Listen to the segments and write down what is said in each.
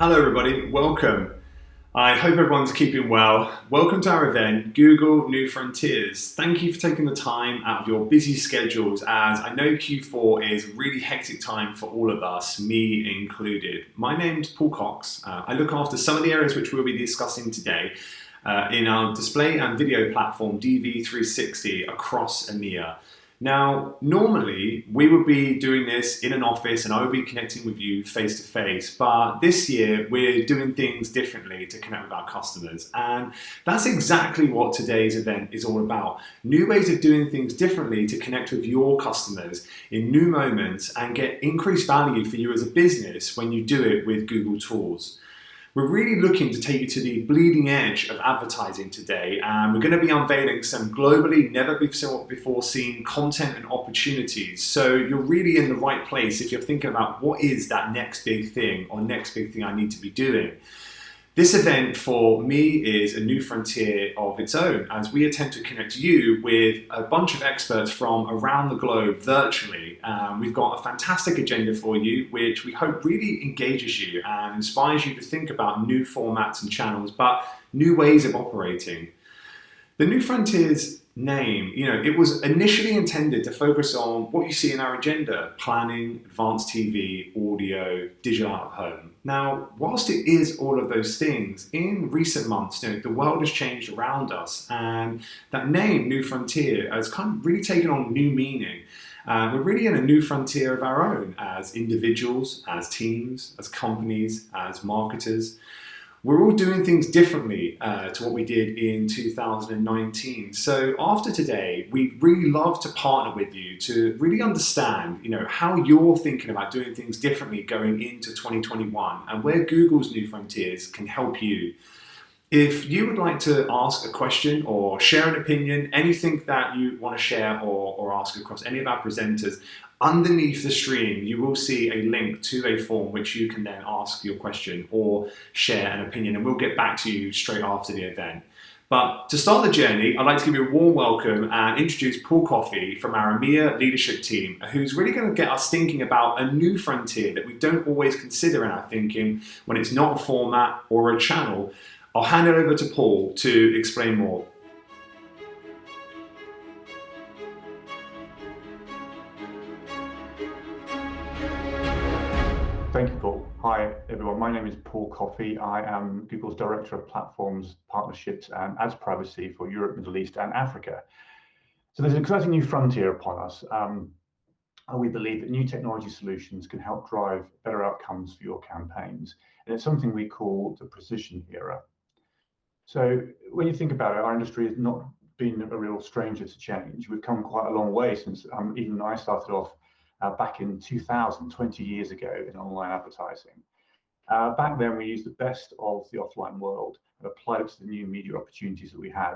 Hello everybody, welcome. I hope everyone's keeping well. Welcome to our event, Google New Frontiers. Thank you for taking the time out of your busy schedules, as I know Q4 is a really hectic time for all of us, me included. My name's Paul Cox. I look after some of the areas which we'll be discussing today in our display and video platform DV360 across EMEA. Now, normally we would be doing this in an office and I would be connecting with you face to face, but this year we're doing things differently to connect with our customers. And that's exactly what today's event is all about. New ways of doing things differently to connect with your customers in new moments and get increased value for you as a business when you do it with Google Tools. We're really looking to take you to the bleeding edge of advertising today, and we're going to be unveiling some globally never before seen content and opportunities. So you're really in the right place if you're thinking about what is that next big thing or next big thing I need to be doing. This event for me is a new frontier of its own, as we attempt to connect you with a bunch of experts from around the globe virtually. We've got a fantastic agenda for you, which we hope really engages you and inspires you to think about new formats and channels, but new ways of operating. The New Frontiers name, it was initially intended to focus on what you see in our agenda: planning, advanced TV, audio, digital out of home. Now, whilst it is all of those things, in recent months, the world has changed around us, and that name, New Frontier, has kind of really taken on new meaning. We're really in a new frontier of our own as individuals, as teams, as companies, as marketers. We're all doing things differently to what we did in 2019. So after today, we'd really love to partner with you to really understand, how you're thinking about doing things differently going into 2021 and where Google's New Frontiers can help you. If you would like to ask a question or share an opinion, anything that you want to share or ask across any of our presenters, underneath the stream, you will see a link to a form which you can then ask your question or share an opinion, and we'll get back to you straight after the event. But to start the journey, I'd like to give you a warm welcome and introduce Paul Coffey from our EMEA leadership team, who's really going to get us thinking about a new frontier that we don't always consider in our thinking when it's not a format or a channel. I'll hand it over to Paul to explain more. Thank you, Paul. Hi, everyone. My name is Paul Coffey. I am Google's Director of Platforms, Partnerships and Ads Privacy for Europe, Middle East and Africa. So there's an exciting new frontier upon us. We believe that new technology solutions can help drive better outcomes for your campaigns. And it's something we call the precision era. So when you think about it, our industry has not been a real stranger to change. We've come quite a long way since even I started off back in 2000, 20 years ago, in online advertising. Back then, we used the best of the offline world and applied it to the new media opportunities that we had.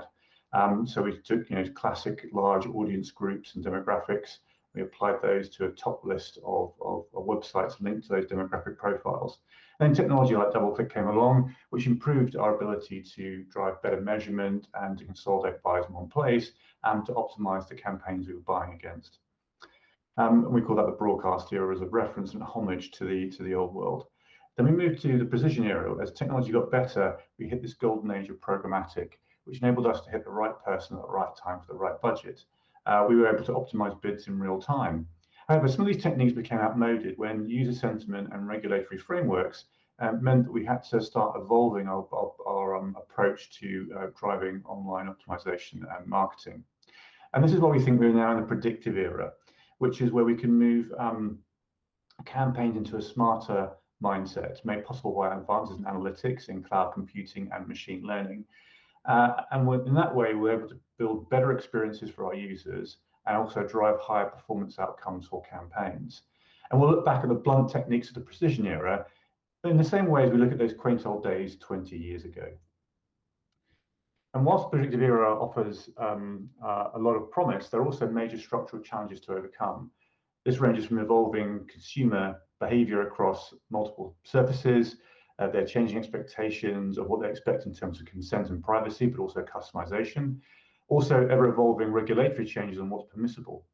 So we took, classic large audience groups and demographics. We applied those to a top list of websites linked to those demographic profiles. And then technology like DoubleClick came along, which improved our ability to drive better measurement and to consolidate buyers in one place and to optimize the campaigns we were buying against. And we call that the broadcast era as a reference and homage to the old world. Then we moved to the precision era. As technology got better, we hit this golden age of programmatic, which enabled us to hit the right person at the right time for the right budget. We were able to optimize bids in real time. However, some of these techniques became outmoded when user sentiment and regulatory frameworks meant that we had to start evolving our approach to driving online optimization and marketing. And this is why we think we're now in the predictive era, which is where we can move campaigns into a smarter mindset, made possible by advances in analytics, in cloud computing and machine learning. And in that way, we're able to build better experiences for our users and also drive higher performance outcomes for campaigns. And we'll look back at the blunt techniques of the precision era in the same way as we look at those quaint old days 20 years ago. And whilst the predictive era offers a lot of promise, there are also major structural challenges to overcome. This ranges from evolving consumer behavior across multiple surfaces, their changing expectations of what they expect in terms of consent and privacy, but also customization. Also, ever-evolving regulatory changes on what's permissible.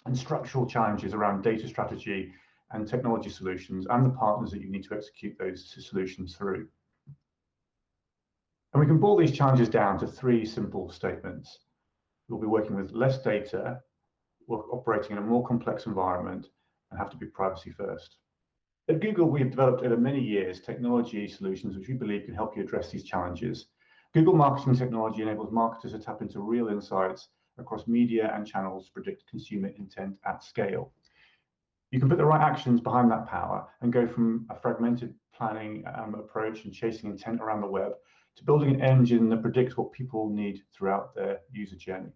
And structural challenges around data strategy and technology solutions and the partners that you need to execute those solutions through. And we can boil these challenges down to 3 simple statements. We'll be working with less data, we're operating in a more complex environment, and have to be privacy first. At Google, we've developed over many years technology solutions which we believe can help you address these challenges. Google Marketing Technology enables marketers to tap into real insights across media and channels to predict consumer intent at scale. You can put the right actions behind that power and go from a fragmented planning approach and chasing intent around the web to building an engine that predicts what people need throughout their user journey.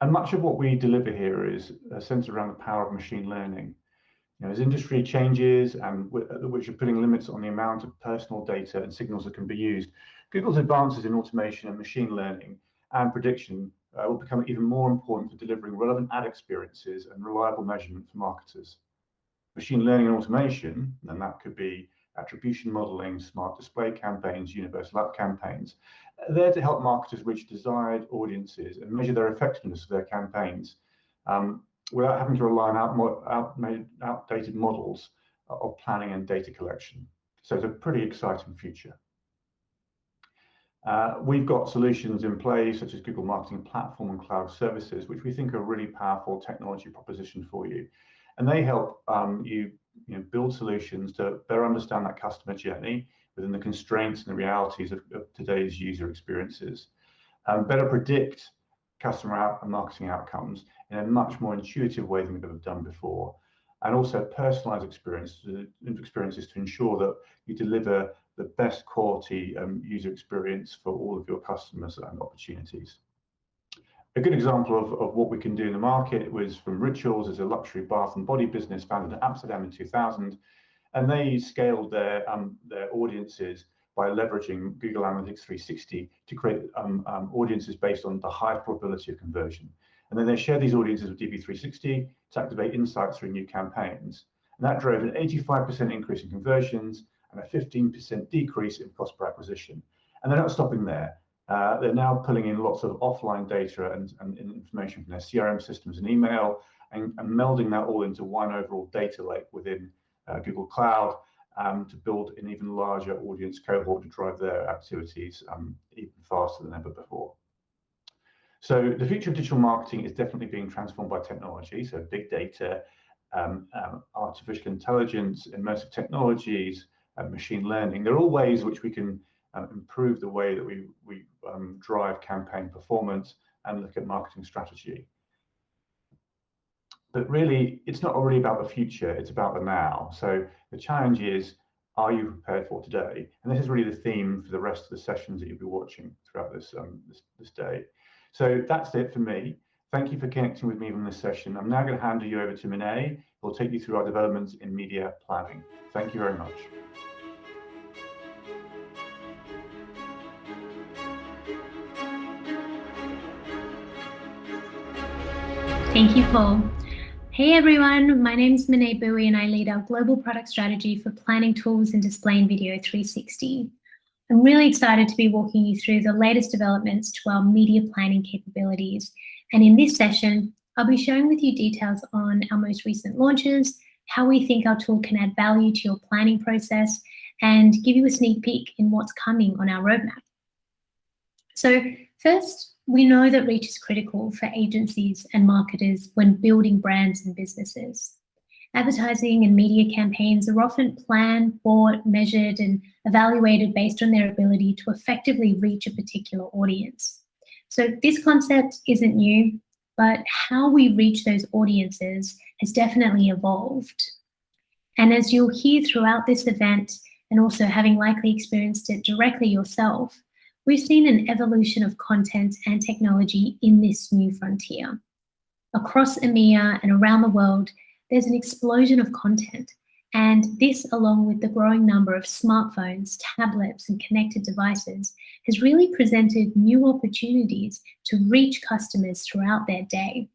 And much of what we deliver here is centered around the power of machine learning. As industry changes and which are putting limits on the amount of personal data and signals that can be used, Google's advances in automation and machine learning and prediction will become even more important for delivering relevant ad experiences and reliable measurement for marketers. Machine learning and automation, and that could be attribution modeling, smart display campaigns, universal app campaigns, are there to help marketers reach desired audiences and measure their effectiveness of their campaigns without having to rely on outdated models of planning and data collection. So it's a pretty exciting future. We've got solutions in place such as Google Marketing Platform and Cloud Services, which we think are a really powerful technology proposition for you. And they help you build solutions to better understand that customer journey within the constraints and the realities of today's user experiences, better predict customer and marketing outcomes in a much more intuitive way than we've ever done before, and also personalized experiences to ensure that you deliver the best quality user experience for all of your customers and opportunities. A good example of what we can do in the market was from Rituals, as a luxury bath and body business founded in Amsterdam in 2000, and they scaled their audiences by leveraging Google Analytics 360 to create audiences based on the high probability of conversion. And then they shared these audiences with DV360 to activate insights through new campaigns. And that drove an 85% increase in conversions and a 15% decrease in cost per acquisition. And they're not stopping there. They're now pulling in lots of offline data and information from their CRM systems and email and melding that all into one overall data lake within Google Cloud to build an even larger audience cohort to drive their activities even faster than ever before. So the future of digital marketing is definitely being transformed by technology. So big data, artificial intelligence, immersive technologies, machine learning. They're all ways which we can improve the way that we drive campaign performance and look at marketing strategy. But really, it's not really about the future, it's about the now. So the challenge is, are you prepared for today? And this is really the theme for the rest of the sessions that you'll be watching throughout this day. So that's it for me. Thank you for connecting with me on this session. I'm now going to hand you over to Minai, who will take you through our developments in media planning. Thank you very much. Thank you, Paul. Hey everyone, my name is Minai Bui and I lead our global product strategy for planning tools and display and video 360. I'm really excited to be walking you through the latest developments to our media planning capabilities. And in this session, I'll be sharing with you details on our most recent launches, how we think our tool can add value to your planning process, and give you a sneak peek in what's coming on our roadmap. So first, we know that reach is critical for agencies and marketers when building brands and businesses. Advertising and media campaigns are often planned, bought, measured, and evaluated based on their ability to effectively reach a particular audience. So this concept isn't new, but how we reach those audiences has definitely evolved. And as you'll hear throughout this event, and also having likely experienced it directly yourself, we've seen an evolution of content and technology in this new frontier. Across EMEA and around the world, there's an explosion of content, and this, along with the growing number of smartphones, tablets, and connected devices, has really presented new opportunities to reach customers throughout their day.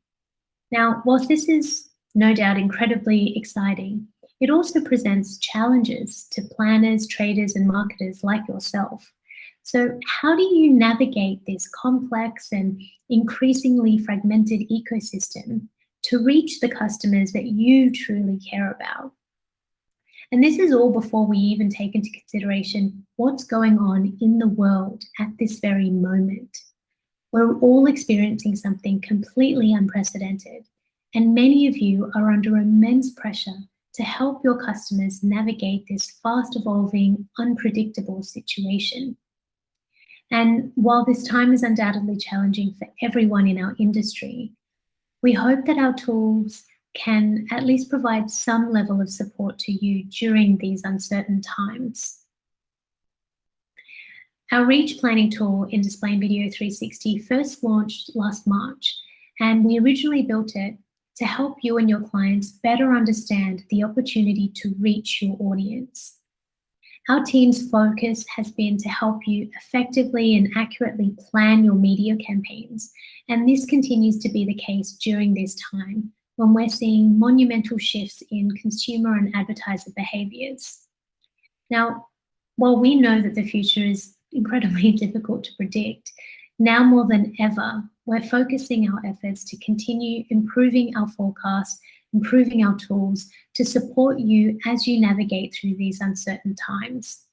Now, whilst this is no doubt incredibly exciting, it also presents challenges to planners, traders, and marketers like yourself. So how do you navigate this complex and increasingly fragmented ecosystem to reach the customers that you truly care about. And this is all before we even take into consideration what's going on in the world at this very moment. We're all experiencing something completely unprecedented, and many of you are under immense pressure to help your customers navigate this fast-evolving, unpredictable situation. And while this time is undoubtedly challenging for everyone in our industry, we hope that our tools can at least provide some level of support to you during these uncertain times. Our Reach Planning tool in Display and Video 360 first launched last March, and we originally built it to help you and your clients better understand the opportunity to reach your audience. Our team's focus has been to help you effectively and accurately plan your media campaigns, and this continues to be the case during this time when we're seeing monumental shifts in consumer and advertiser behaviors. Now, while we know that the future is incredibly difficult to predict, now more than ever, we're focusing our efforts to continue improving our forecasts, improving our tools to support you as you navigate through these uncertain times.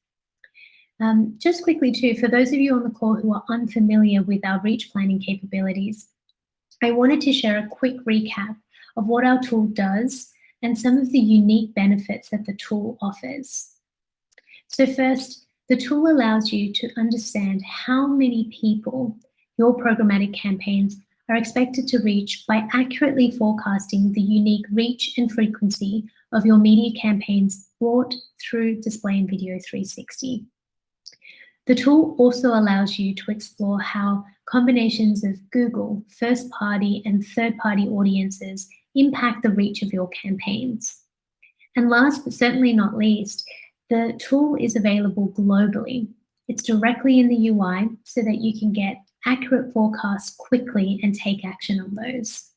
Just quickly too, for those of you on the call who are unfamiliar with our reach planning capabilities, I wanted to share a quick recap of what our tool does and some of the unique benefits that the tool offers. So first, the tool allows you to understand how many people your programmatic campaigns are expected to reach by accurately forecasting the unique reach and frequency of your media campaigns brought through Display and Video 360. The tool also allows you to explore how combinations of Google, first-party and third-party audiences impact the reach of your campaigns. And last but certainly not least, the tool is available globally. It's directly in the UI so that you can get accurate forecasts quickly and take action on those.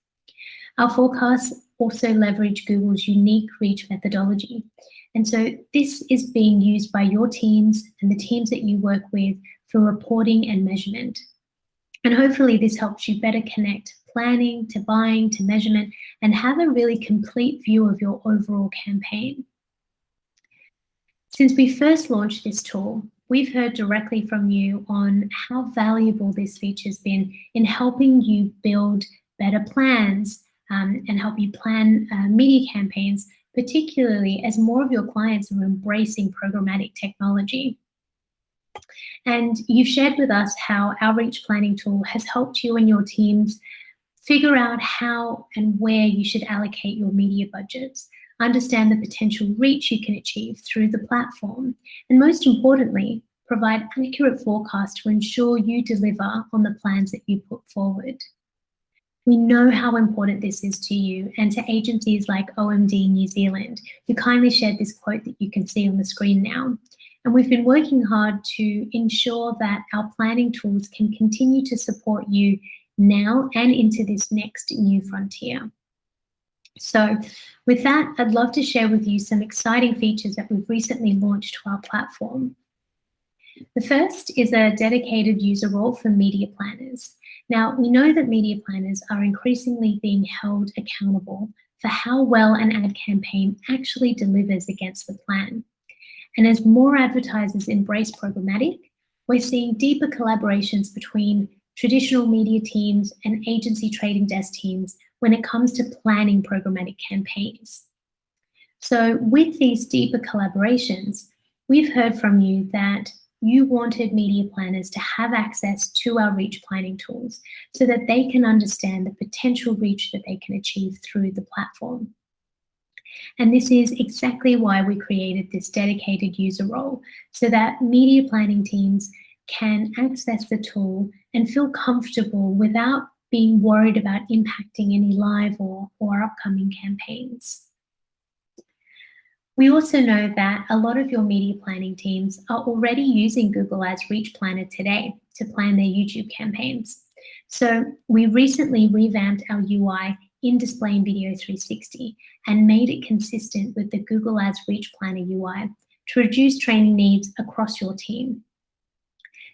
Our forecasts also leverage Google's unique reach methodology. And so this is being used by your teams and the teams that you work with for reporting and measurement. And hopefully this helps you better connect planning to buying to measurement and have a really complete view of your overall campaign. Since we first launched this tool, we've heard directly from you on how valuable this feature's been in helping you build better plans and help you plan media campaigns, particularly as more of your clients are embracing programmatic technology. And you've shared with us how our reach planning tool has helped you and your teams figure out how and where you should allocate your media budgets, understand the potential reach you can achieve through the platform, and most importantly, provide accurate forecasts to ensure you deliver on the plans that you put forward. We know how important this is to you and to agencies like OMD New Zealand, who kindly shared this quote that you can see on the screen now. And we've been working hard to ensure that our planning tools can continue to support you now and into this next new frontier. So with that, I'd love to share with you some exciting features that we've recently launched to our platform. The first is a dedicated user role for media planners. Now, we know that media planners are increasingly being held accountable for how well an ad campaign actually delivers against the plan. And as more advertisers embrace programmatic, we're seeing deeper collaborations between traditional media teams and agency trading desk teams when it comes to planning programmatic campaigns. So with these deeper collaborations, we've heard from you that you wanted media planners to have access to our reach planning tools so that they can understand the potential reach that they can achieve through the platform. And this is exactly why we created this dedicated user role, so that media planning teams can access the tool and feel comfortable without being worried about impacting any live or upcoming campaigns. We also know that a lot of your media planning teams are already using Google Ads Reach Planner today to plan their YouTube campaigns. So we recently revamped our UI in Display and Video 360 and made it consistent with the Google Ads Reach Planner UI to reduce training needs across your team.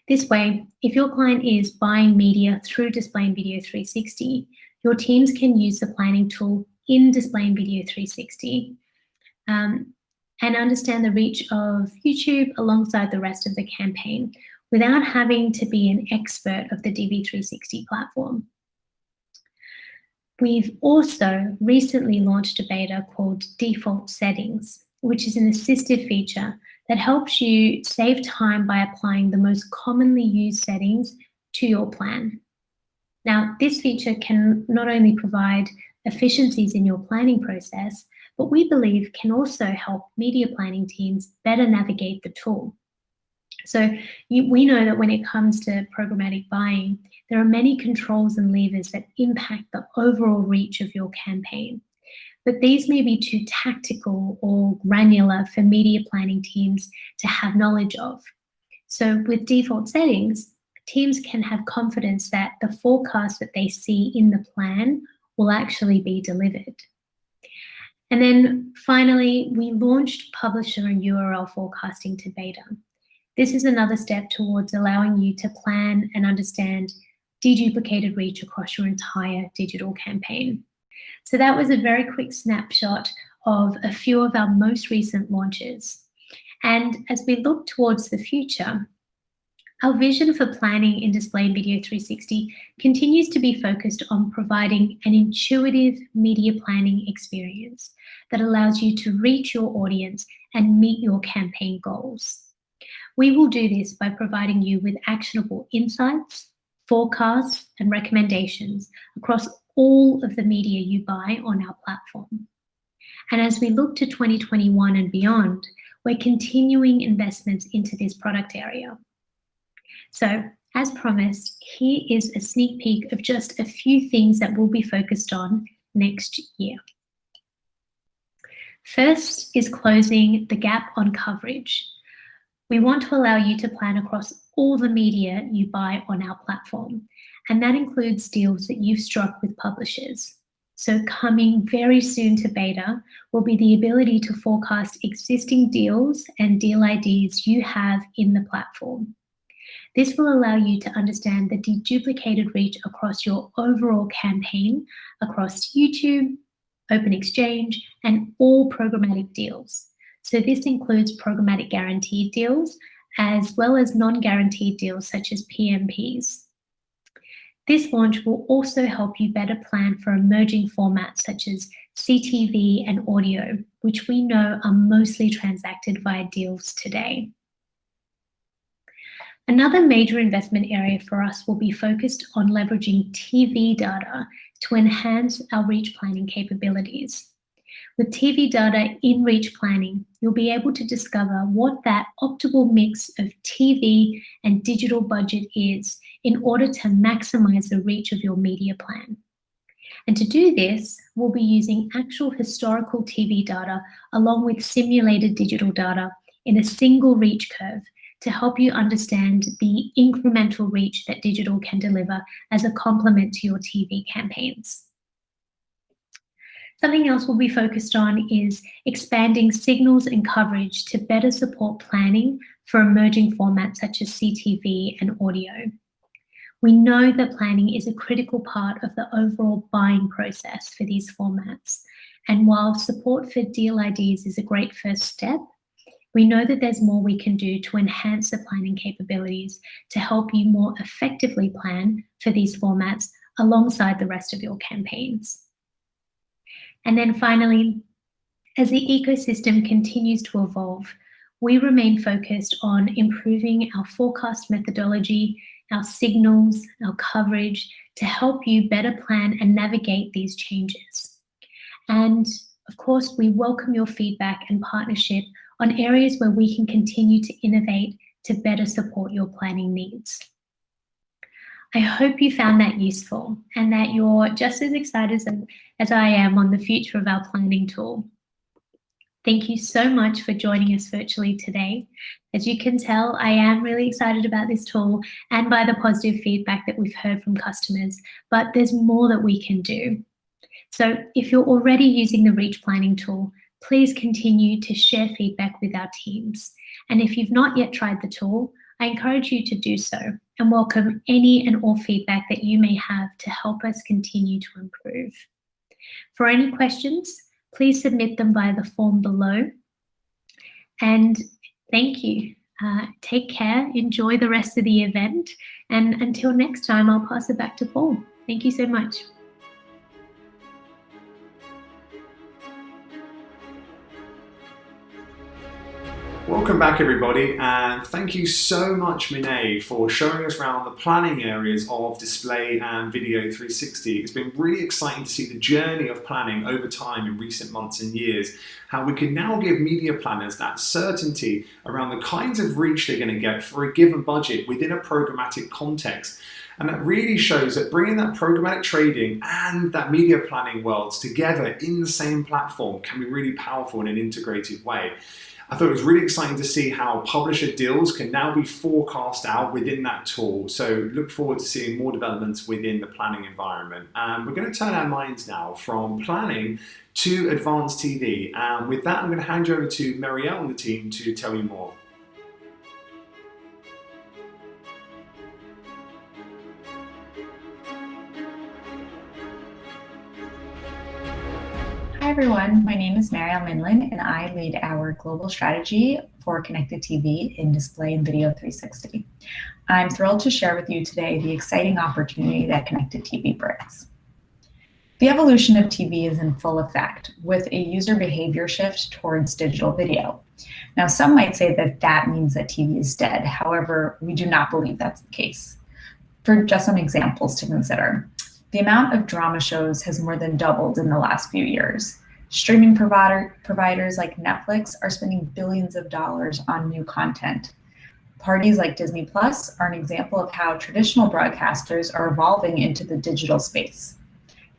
This way, if your client is buying media through Display and Video 360, your teams can use the planning tool in Displaying Video 360 and understand the reach of YouTube alongside the rest of the campaign without having to be an expert of the DV360 platform. We've also recently launched a beta called Default Settings, which is an assistive feature that helps you save time by applying the most commonly used settings to your plan. Now, this feature can not only provide efficiencies in your planning process, but we believe can also help media planning teams better navigate the tool. So we know that when it comes to programmatic buying, there are many controls and levers that impact the overall reach of your campaign. But these may be too tactical or granular for media planning teams to have knowledge of. So with default settings, teams can have confidence that the forecast that they see in the plan will actually be delivered. And then finally, we launched publisher and URL forecasting to beta. This is another step towards allowing you to plan and understand deduplicated reach across your entire digital campaign. So that was a very quick snapshot of a few of our most recent launches. And as we look towards the future, our vision for planning in Displaying Video 360 continues to be focused on providing an intuitive media planning experience that allows you to reach your audience and meet your campaign goals. We will do this by providing you with actionable insights, forecasts, and recommendations across all of the media you buy on our platform. And as we look to 2021 and beyond, we're continuing investments into this product area. So, as promised, here is a sneak peek of just a few things that we'll be focused on next year. First is closing the gap on coverage. We want to allow you to plan across all the media you buy on our platform, and that includes deals that you've struck with publishers. So coming very soon to beta will be the ability to forecast existing deals and deal IDs you have in the platform. This will allow you to understand the deduplicated reach across your overall campaign, across YouTube, Open Exchange, and all programmatic deals. So this includes programmatic guaranteed deals, as well as non-guaranteed deals such as PMPs. This launch will also help you better plan for emerging formats such as CTV and audio, which we know are mostly transacted via deals today. Another major investment area for us will be focused on leveraging TV data to enhance our reach planning capabilities. With TV data in reach planning, you'll be able to discover what that optimal mix of TV and digital budget is in order to maximize the reach of your media plan. And to do this, we'll be using actual historical TV data along with simulated digital data in a single reach curve to help you understand the incremental reach that digital can deliver as a complement to your TV campaigns. Something else we'll be focused on is expanding signals and coverage to better support planning for emerging formats such as CTV and audio. We know that planning is a critical part of the overall buying process for these formats. And while support for deal IDs is a great first step, we know that there's more we can do to enhance the planning capabilities to help you more effectively plan for these formats alongside the rest of your campaigns. And then finally, as the ecosystem continues to evolve, we remain focused on improving our forecast methodology, our signals, our coverage to help you better plan and navigate these changes. And of course, we welcome your feedback and partnership on areas where we can continue to innovate to better support your planning needs. I hope you found that useful and that you're just as excited as I am on the future of our planning tool. Thank you so much for joining us virtually today. As you can tell, I am really excited about this tool and by the positive feedback that we've heard from customers, but there's more that we can do. So if you're already using the Reach Planning tool, please continue to share feedback with our teams. And if you've not yet tried the tool, I encourage you to do so. and welcome any and all feedback that you may have to help us continue to improve. For any questions, please submit them via the form below. And thank you. Take care, enjoy the rest of the event, and until next time, I'll pass it back to Paul. Thank you so much. Welcome back, everybody, and thank you so much, Minai, for showing us around the planning areas of Display and Video 360. It's been really exciting to see the journey of planning over time in recent months and years, how we can now give media planners that certainty around the kinds of reach they're going to get for a given budget within a programmatic context. And that really shows that bringing that programmatic trading and that media planning worlds together in the same platform can be really powerful in an integrated way. I thought it was really exciting to see how publisher deals can now be forecast out within that tool. So look forward to seeing more developments within the planning environment. And we're going to turn our minds now from planning to advanced TV. And with that, I'm going to hand you over to Marielle and the team to tell you more. Hi everyone, my name is Marielle Mindlin and I lead our global strategy for connected TV in Display and Video 360. I'm thrilled to share with you today the exciting opportunity that connected TV brings. The evolution of TV is in full effect with a user behavior shift towards digital video. Now, some might say that that means that TV is dead. However, we do not believe that's the case. For just some examples to consider. The amount of drama shows has more than doubled in the last few years. Streaming providers like Netflix are spending billions of dollars on new content. Parties like Disney Plus are an example of how traditional broadcasters are evolving into the digital space.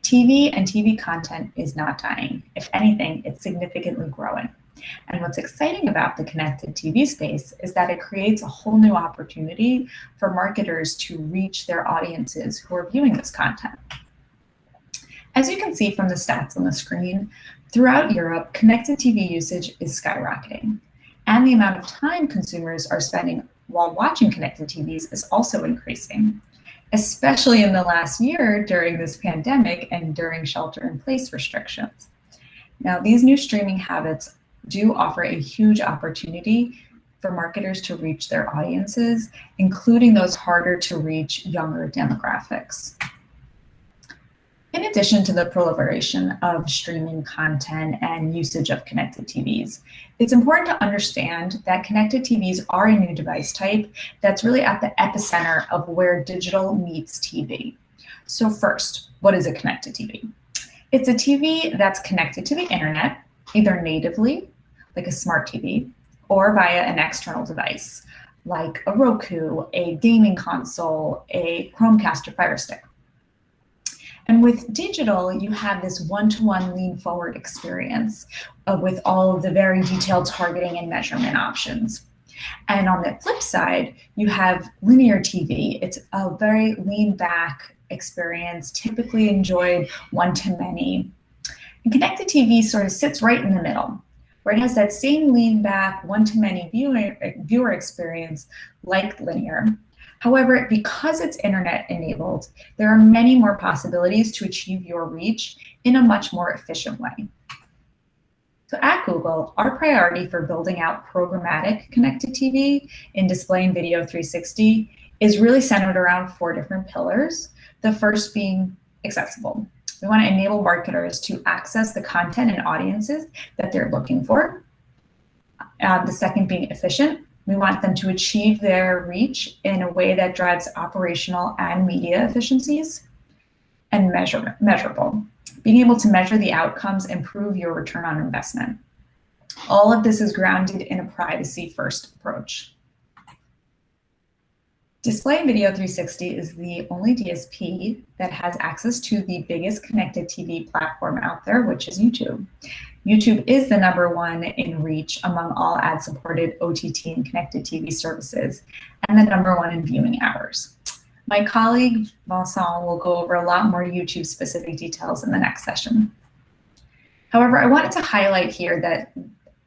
TV and TV content is not dying. If anything, it's significantly growing. And what's exciting about the connected TV space is that it creates a whole new opportunity for marketers to reach their audiences who are viewing this content. As you can see from the stats on the screen, throughout Europe, connected TV usage is skyrocketing. And the amount of time consumers are spending while watching connected TVs is also increasing, especially in the last year during this pandemic and during shelter-in-place restrictions. Now, these new streaming habits do offer a huge opportunity for marketers to reach their audiences, including those harder to reach younger demographics. In addition to the proliferation of streaming content and usage of connected TVs, it's important to understand that connected TVs are a new device type that's really at the epicenter of where digital meets TV. So first, what is a connected TV? It's a TV that's connected to the internet, either natively, like a smart TV, or via an external device, like a Roku, a gaming console, a Chromecast or Fire Stick. And with digital, you have this one-to-one lean forward experience with all of the very detailed targeting and measurement options. And on the flip side, you have linear TV. It's a very lean back experience, typically enjoyed one-to-many. And connected TV sort of sits right in the middle, where it has that same lean back one-to-many viewer experience like linear. However, because it's internet enabled, there are many more possibilities to achieve your reach in a much more efficient way. So at Google, our priority for building out programmatic connected TV in Display and Video 360 is really centered around 4 different pillars. The first being accessible. We want to enable marketers to access the content and audiences that they're looking for. The second being efficient. We want them to achieve their reach in a way that drives operational and media efficiencies. And measurable. Being able to measure the outcomes, improve your return on investment. All of this is grounded in a privacy-first approach. Display and Video 360 is the only DSP that has access to the biggest connected TV platform out there, which is YouTube. YouTube is the #1 in reach among all ad-supported OTT and connected TV services, and the #1 in viewing hours. My colleague, Vincent, will go over a lot more YouTube-specific details in the next session. However, I wanted to highlight here that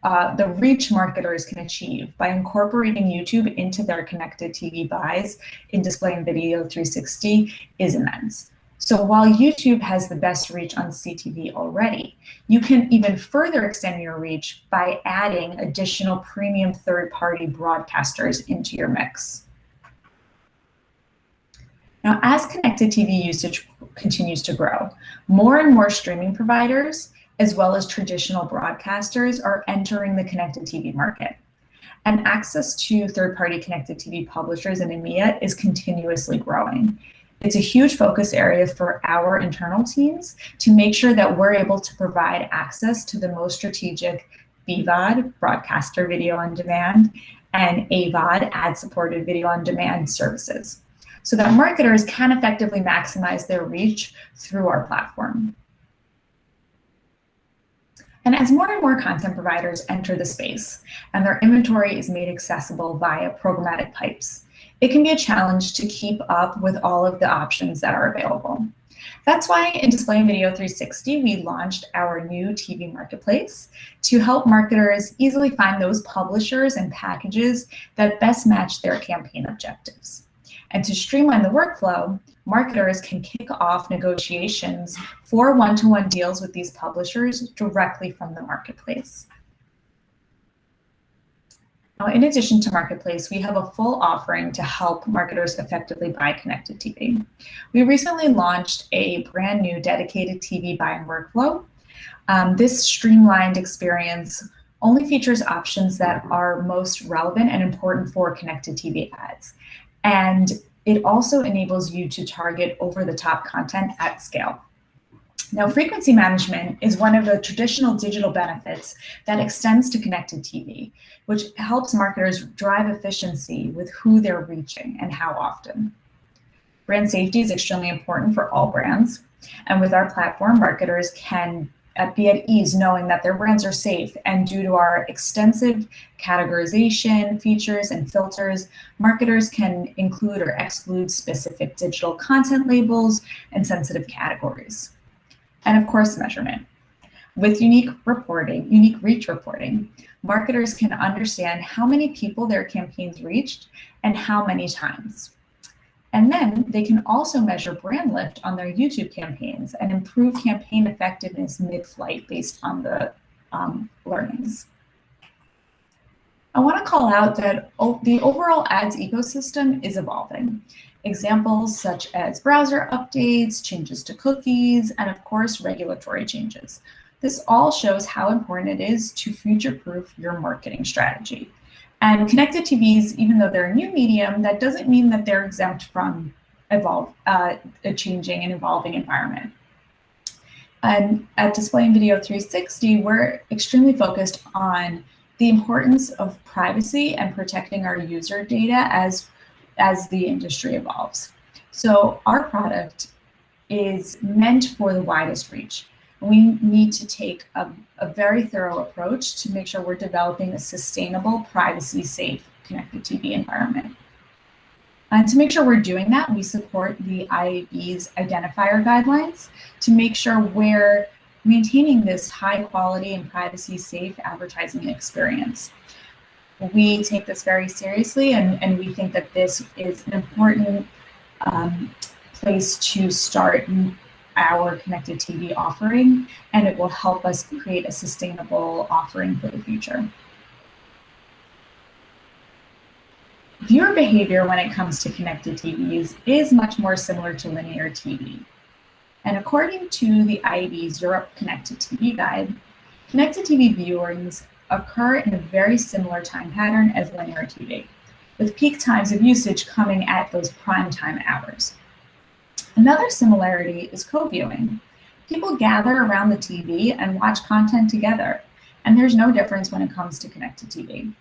the reach marketers can achieve by incorporating YouTube into their connected TV buys in Display and Video 360 is immense. So while YouTube has the best reach on CTV already, you can even further extend your reach by adding additional premium third-party broadcasters into your mix. Now, as connected TV usage continues to grow, more and more streaming providers, as well as traditional broadcasters, are entering the connected TV market. And access to third-party connected TV publishers in EMEA is continuously growing. It's a huge focus area for our internal teams to make sure that we're able to provide access to the most strategic BVOD, broadcaster video on demand, and AVOD, ad-supported video on demand services, so that marketers can effectively maximize their reach through our platform. And as more and more content providers enter the space and their inventory is made accessible via programmatic pipes, it can be a challenge to keep up with all of the options that are available. That's why in Display and Video 360, we launched our new TV marketplace to help marketers easily find those publishers and packages that best match their campaign objectives. And to streamline the workflow, marketers can kick off negotiations for one-to-one deals with these publishers directly from the marketplace. Now, in addition to Marketplace, we have a full offering to help marketers effectively buy connected TV. We recently launched a brand new dedicated TV buying workflow. This streamlined experience only features options that are most relevant and important for connected TV ads. And it also enables you to target over-the-top content at scale. Now, frequency management is one of the traditional digital benefits that extends to connected TV, which helps marketers drive efficiency with who they're reaching and how often. Brand safety is extremely important for all brands. And with our platform, marketers can be at ease knowing that their brands are safe. And due to our extensive categorization features and filters, marketers can include or exclude specific digital content labels and sensitive categories. And of course, measurement. With unique reach reporting, marketers can understand how many people their campaigns reached and how many times. And then they can also measure brand lift on their YouTube campaigns and improve campaign effectiveness mid-flight based on the learnings. I want to call out that the overall ads ecosystem is evolving. Examples such as browser updates, changes to cookies, and of course, regulatory changes. This all shows how important it is to future-proof your marketing strategy. And connected TVs, even though they're a new medium, that doesn't mean that they're exempt from a changing and evolving environment. And at Display and Video 360, we're extremely focused on the importance of privacy and protecting our user data as the industry evolves. So our product is meant for the widest reach. We need to take a very thorough approach to make sure we're developing a sustainable, privacy-safe connected TV environment. And to make sure we're doing that, we support the IAB's identifier guidelines to make sure we're maintaining this high quality and privacy-safe advertising experience. We take this very seriously, and we think that this is an important place to start our connected TV offering, and it will help us create a sustainable offering for the future. Viewer behavior when it comes to connected TVs is much more similar to linear TV. And according to the IAB's Europe Connected TV Guide, connected TV viewings occur in a very similar time pattern as linear TV, with peak times of usage coming at those prime time hours. Another similarity is co-viewing. People gather around the TV and watch content together, and there's no difference when it comes to connected TV.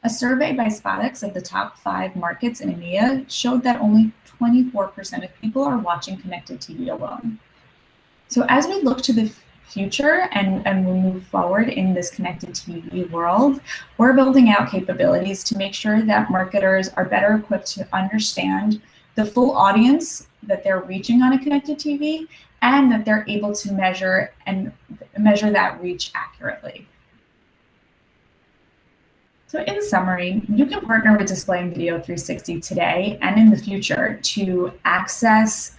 A survey by SpotX of the top 5 markets in EMEA showed that only 24% of people are watching connected TV alone. So as we look to the future and we move forward in this connected TV world, we're building out capabilities to make sure that marketers are better equipped to understand the full audience that they're reaching on a connected TV, and that they're able to measure that reach accurately. So in summary, you can partner with Display and Video 360 today and in the future to access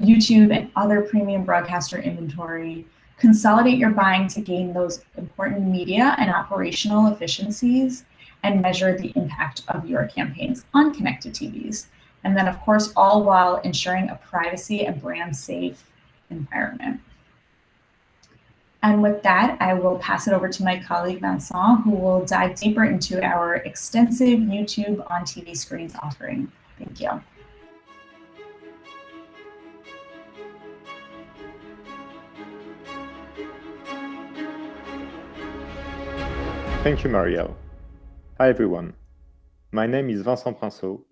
YouTube and other premium broadcaster inventory, consolidate your buying to gain those important media and operational efficiencies, and measure the impact of your campaigns on connected TVs. And then, of course, all while ensuring a privacy and brand safe environment. And with that, I will pass it over to my colleague Vincent, who will dive deeper into our extensive YouTube on TV screens offering. Thank you. Thank you, Marielle. Hi, everyone. My name is Vincent Prinseau,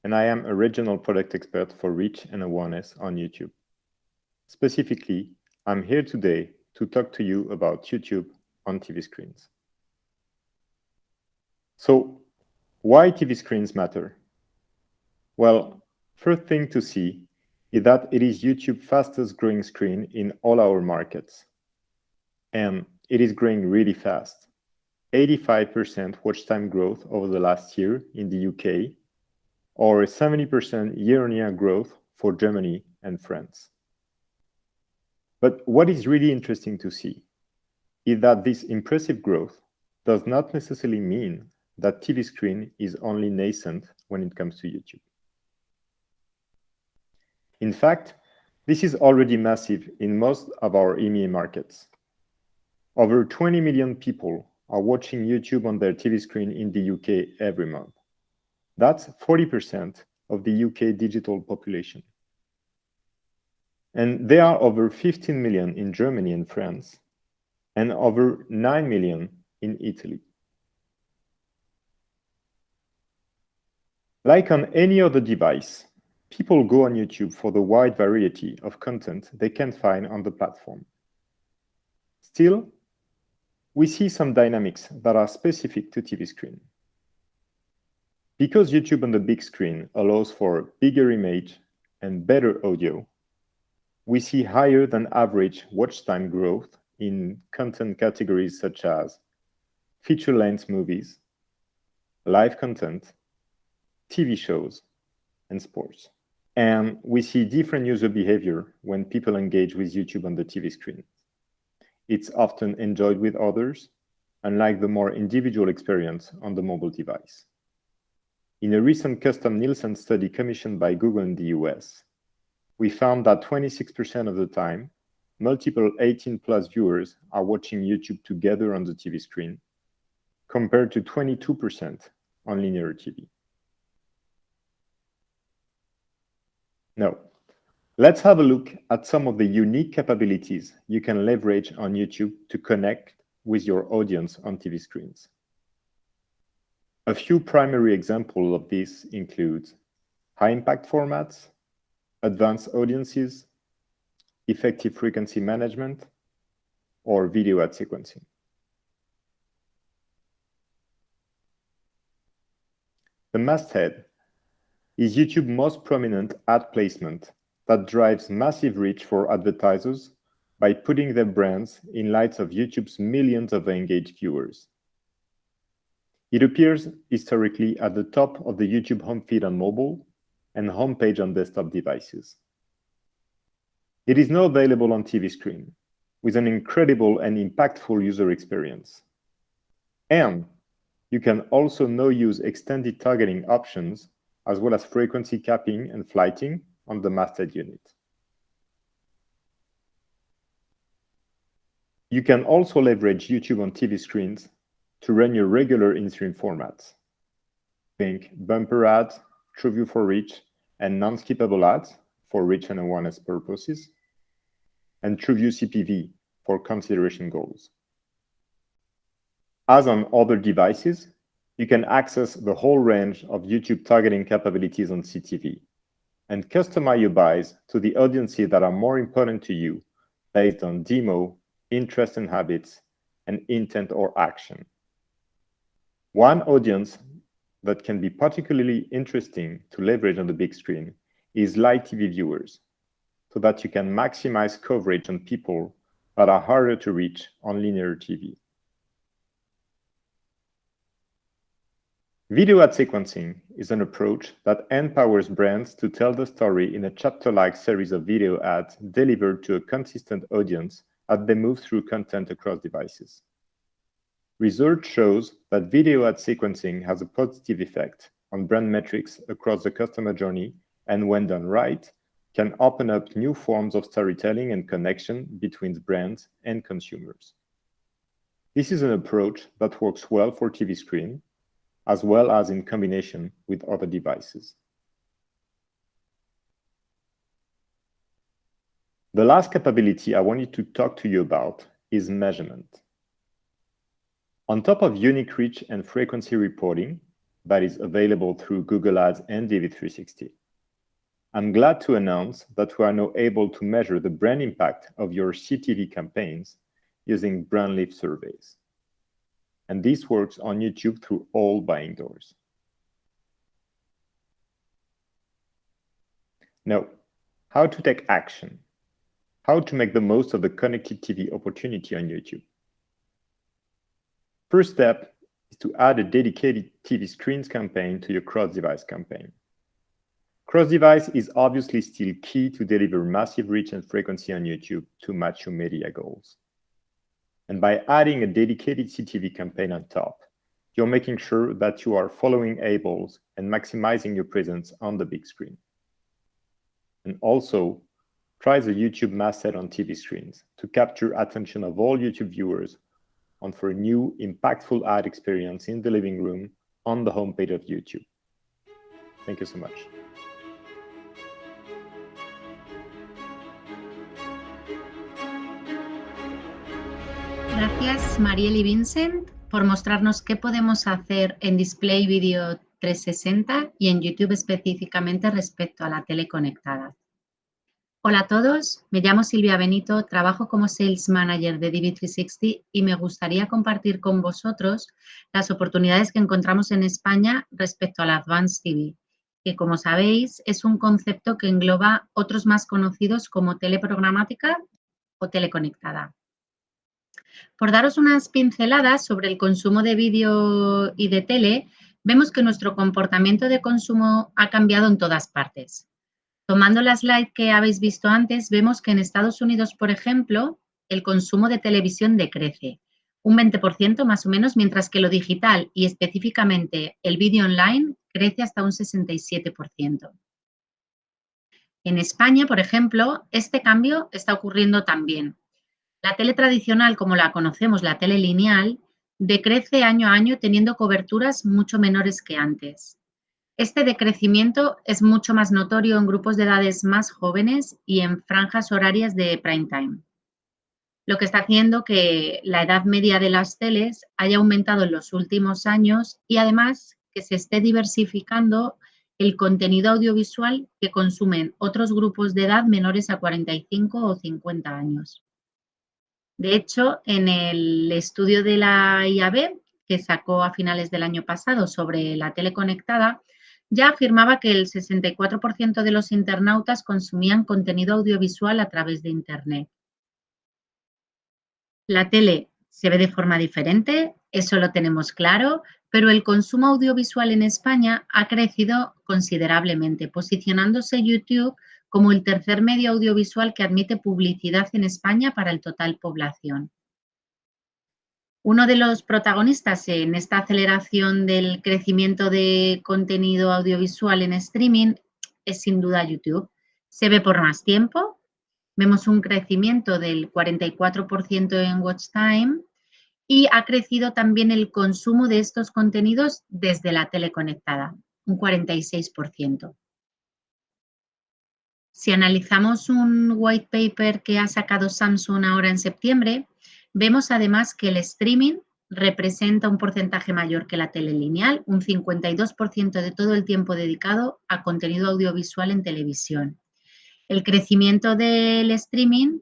and I am a regional product expert for reach and awareness on YouTube. Specifically, I'm here today to talk to you about YouTube on TV screens. So, why TV screens matter? Well, first thing to see is that it is YouTube's fastest growing screen in all our markets. And it is growing really fast. 85% watch time growth over the last year in the UK, or 70% year-on-year growth for Germany and France. But what is really interesting to see is that this impressive growth does not necessarily mean that TV screen is only nascent when it comes to YouTube. In fact, this is already massive in most of our EMEA markets. Over 20 million people are watching YouTube on their TV screen in the UK every month. That's 40% of the UK digital population. And there are over 15 million in Germany and France, and over 9 million in Italy. Like on any other device, people go on YouTube for the wide variety of content they can find on the platform. Still, we see some dynamics that are specific to TV screen. Because YouTube on the big screen allows for bigger image and better audio, we see higher than average watch time growth in content categories such as feature-length movies, live content, TV shows, and sports. And we see different user behavior when people engage with YouTube on the TV screen. It's often enjoyed with others, unlike the more individual experience on the mobile device. In a recent custom Nielsen study commissioned by Google in the US, we found that 26% of the time, multiple 18+ viewers are watching YouTube together on the TV screen, compared to 22% on linear TV. Now, let's have a look at some of the unique capabilities you can leverage on YouTube to connect with your audience on TV screens. A few primary examples of this include high-impact formats, advanced audiences, effective frequency management, or video ad sequencing. The masthead is YouTube's most prominent ad placement that drives massive reach for advertisers by putting their brands in light of YouTube's millions of engaged viewers. It appears historically at the top of the YouTube home feed on mobile and homepage on desktop devices. It is now available on TV screen with an incredible and impactful user experience. And you can also now use extended targeting options as well as frequency capping and flighting on the masthead unit. You can also leverage YouTube on TV screens to run your regular in-stream formats. Think bumper ads, TrueView for reach, and non-skippable ads for reach and awareness purposes, and TrueView CPV for consideration goals. As on other devices, you can access the whole range of YouTube targeting capabilities on CTV and customize your buys to the audiences that are more important to you based on demo, interest and habits, and intent or action. One audience that can be particularly interesting to leverage on the big screen is live TV viewers, so that you can maximize coverage on people that are harder to reach on linear TV. Video ad sequencing is an approach that empowers brands to tell the story in a chapter-like series of video ads delivered to a consistent audience as they move through content across devices. Research shows that video ad sequencing has a positive effect on brand metrics across the customer journey and, when done right, can open up new forms of storytelling and connection between brands and consumers. This is an approach that works well for TV screen, as well as in combination with other devices. The last capability I wanted to talk to you about is measurement. On top of unique reach and frequency reporting that is available through Google Ads and DV360, I'm glad to announce that we are now able to measure the brand impact of your CTV campaigns using brand lift surveys. And this works on YouTube through all buying doors. Now, how to take action? How to make the most of the connected TV opportunity on YouTube? First step is to add a dedicated TV screens campaign to your cross-device campaign. Cross-device is obviously still key to deliver massive reach and frequency on YouTube to match your media goals. And by adding a dedicated CTV campaign on top, you're making sure that you are following eyeballs and maximizing your presence on the big screen. And also, try the YouTube Masthead on TV screens to capture attention of all YouTube viewers on for a new, impactful ad experience in the living room on the homepage of YouTube. Thank you so much. Gracias, Marielle y Vincent, por mostrarnos qué podemos hacer en Display Video 360 y en YouTube específicamente respecto a la tele conectada. Hola a todos, me llamo Silvia Benito, trabajo como Sales Manager de DV360 y me gustaría compartir con vosotros las oportunidades que encontramos en España respecto a la Advanced TV, que como sabéis es un concepto que engloba otros más conocidos como teleprogramática o teleconectada. Por daros unas pinceladas sobre el consumo de vídeo y de tele, vemos que nuestro comportamiento de consumo ha cambiado en todas partes. Tomando la slide que habéis visto antes, vemos que en Estados Unidos, por ejemplo, el consumo de televisión decrece, un 20% más o menos, mientras que lo digital y específicamente el vídeo online crece hasta un 67%. En España, por ejemplo, este cambio está ocurriendo también. La tele tradicional, como la conocemos, la tele lineal, decrece año a año teniendo coberturas mucho menores que antes. Este decrecimiento es mucho más notorio en grupos de edades más jóvenes y en franjas horarias de prime time, lo que está haciendo que la edad media de las teles haya aumentado en los últimos años y además que se esté diversificando el contenido audiovisual que consumen otros grupos de edad menores a 45 o 50 años. De hecho, en el estudio de la IAB, que sacó a finales del año pasado sobre la tele conectada, ya afirmaba que el 64% de los internautas consumían contenido audiovisual a través de Internet. La tele se ve de forma diferente, eso lo tenemos claro, pero el consumo audiovisual en España ha crecido considerablemente, posicionándose YouTube como el tercer medio audiovisual que admite publicidad en España para el total población. Uno de los protagonistas en esta aceleración del crecimiento de contenido audiovisual en streaming es sin duda YouTube. Se ve por más tiempo, vemos un crecimiento del 44% en watch time y ha crecido también el consumo de estos contenidos desde la tele conectada, un 46%. Si analizamos un white paper que ha sacado Samsung ahora en septiembre, vemos además que el streaming representa un porcentaje mayor que la tele lineal, un 52% de todo el tiempo dedicado a contenido audiovisual en televisión. El crecimiento del streaming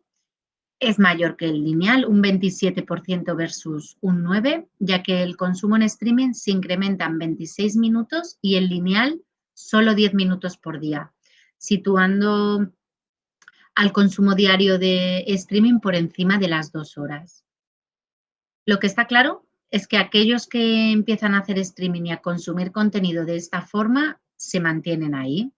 es mayor que el lineal, un 27% versus un 9%, ya que el consumo en streaming se incrementa en 26 minutos y el lineal solo 10 minutos por día, situando al consumo diario de streaming por encima de las 2 horas. Lo que está claro es que aquellos que empiezan a hacer streaming y a consumir contenido de esta forma se mantienen ahí.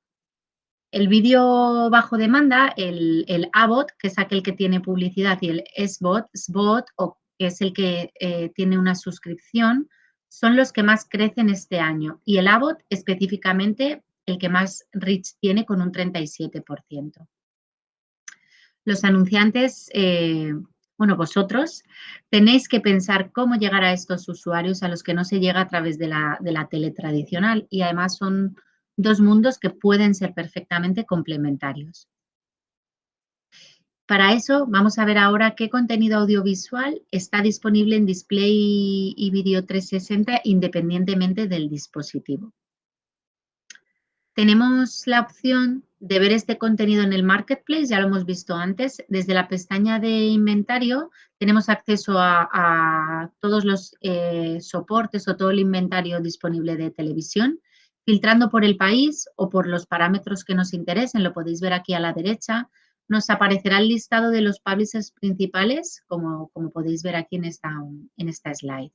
El vídeo bajo demanda, el AVOD, que es aquel que tiene publicidad, y el SVOD, o que es el que tiene una suscripción, son los que más crecen este año. Y el AVOD específicamente el que más reach tiene con un 37%. Los anunciantes, vosotros tenéis que pensar cómo llegar a estos usuarios a los que no se llega a través de la tele tradicional, y además son dos mundos que pueden ser perfectamente complementarios. Para eso vamos a ver ahora qué contenido audiovisual está disponible en Display y Video 360 independientemente del dispositivo. Tenemos la opción de ver este contenido en el Marketplace, ya lo hemos visto antes. Desde la pestaña de inventario tenemos acceso a todos los soportes o todo el inventario disponible de televisión, filtrando por el país o por los parámetros que nos interesen. Lo podéis ver aquí a la derecha. Nos aparecerá el listado de los publishers principales, como podéis ver aquí en esta slide.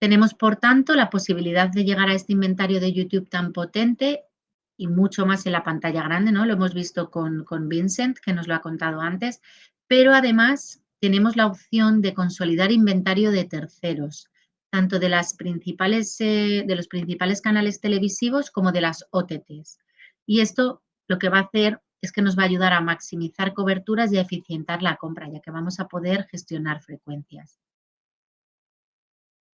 Tenemos, por tanto, la posibilidad de llegar a este inventario de YouTube tan potente y mucho más en la pantalla grande, ¿no? Lo hemos visto con Vincent, que nos lo ha contado antes, pero además tenemos la opción de consolidar inventario de terceros, tanto de los principales canales televisivos como de las OTTs. Y esto lo que va a hacer es que nos va a ayudar a maximizar coberturas y a eficientar la compra, ya que vamos a poder gestionar frecuencias.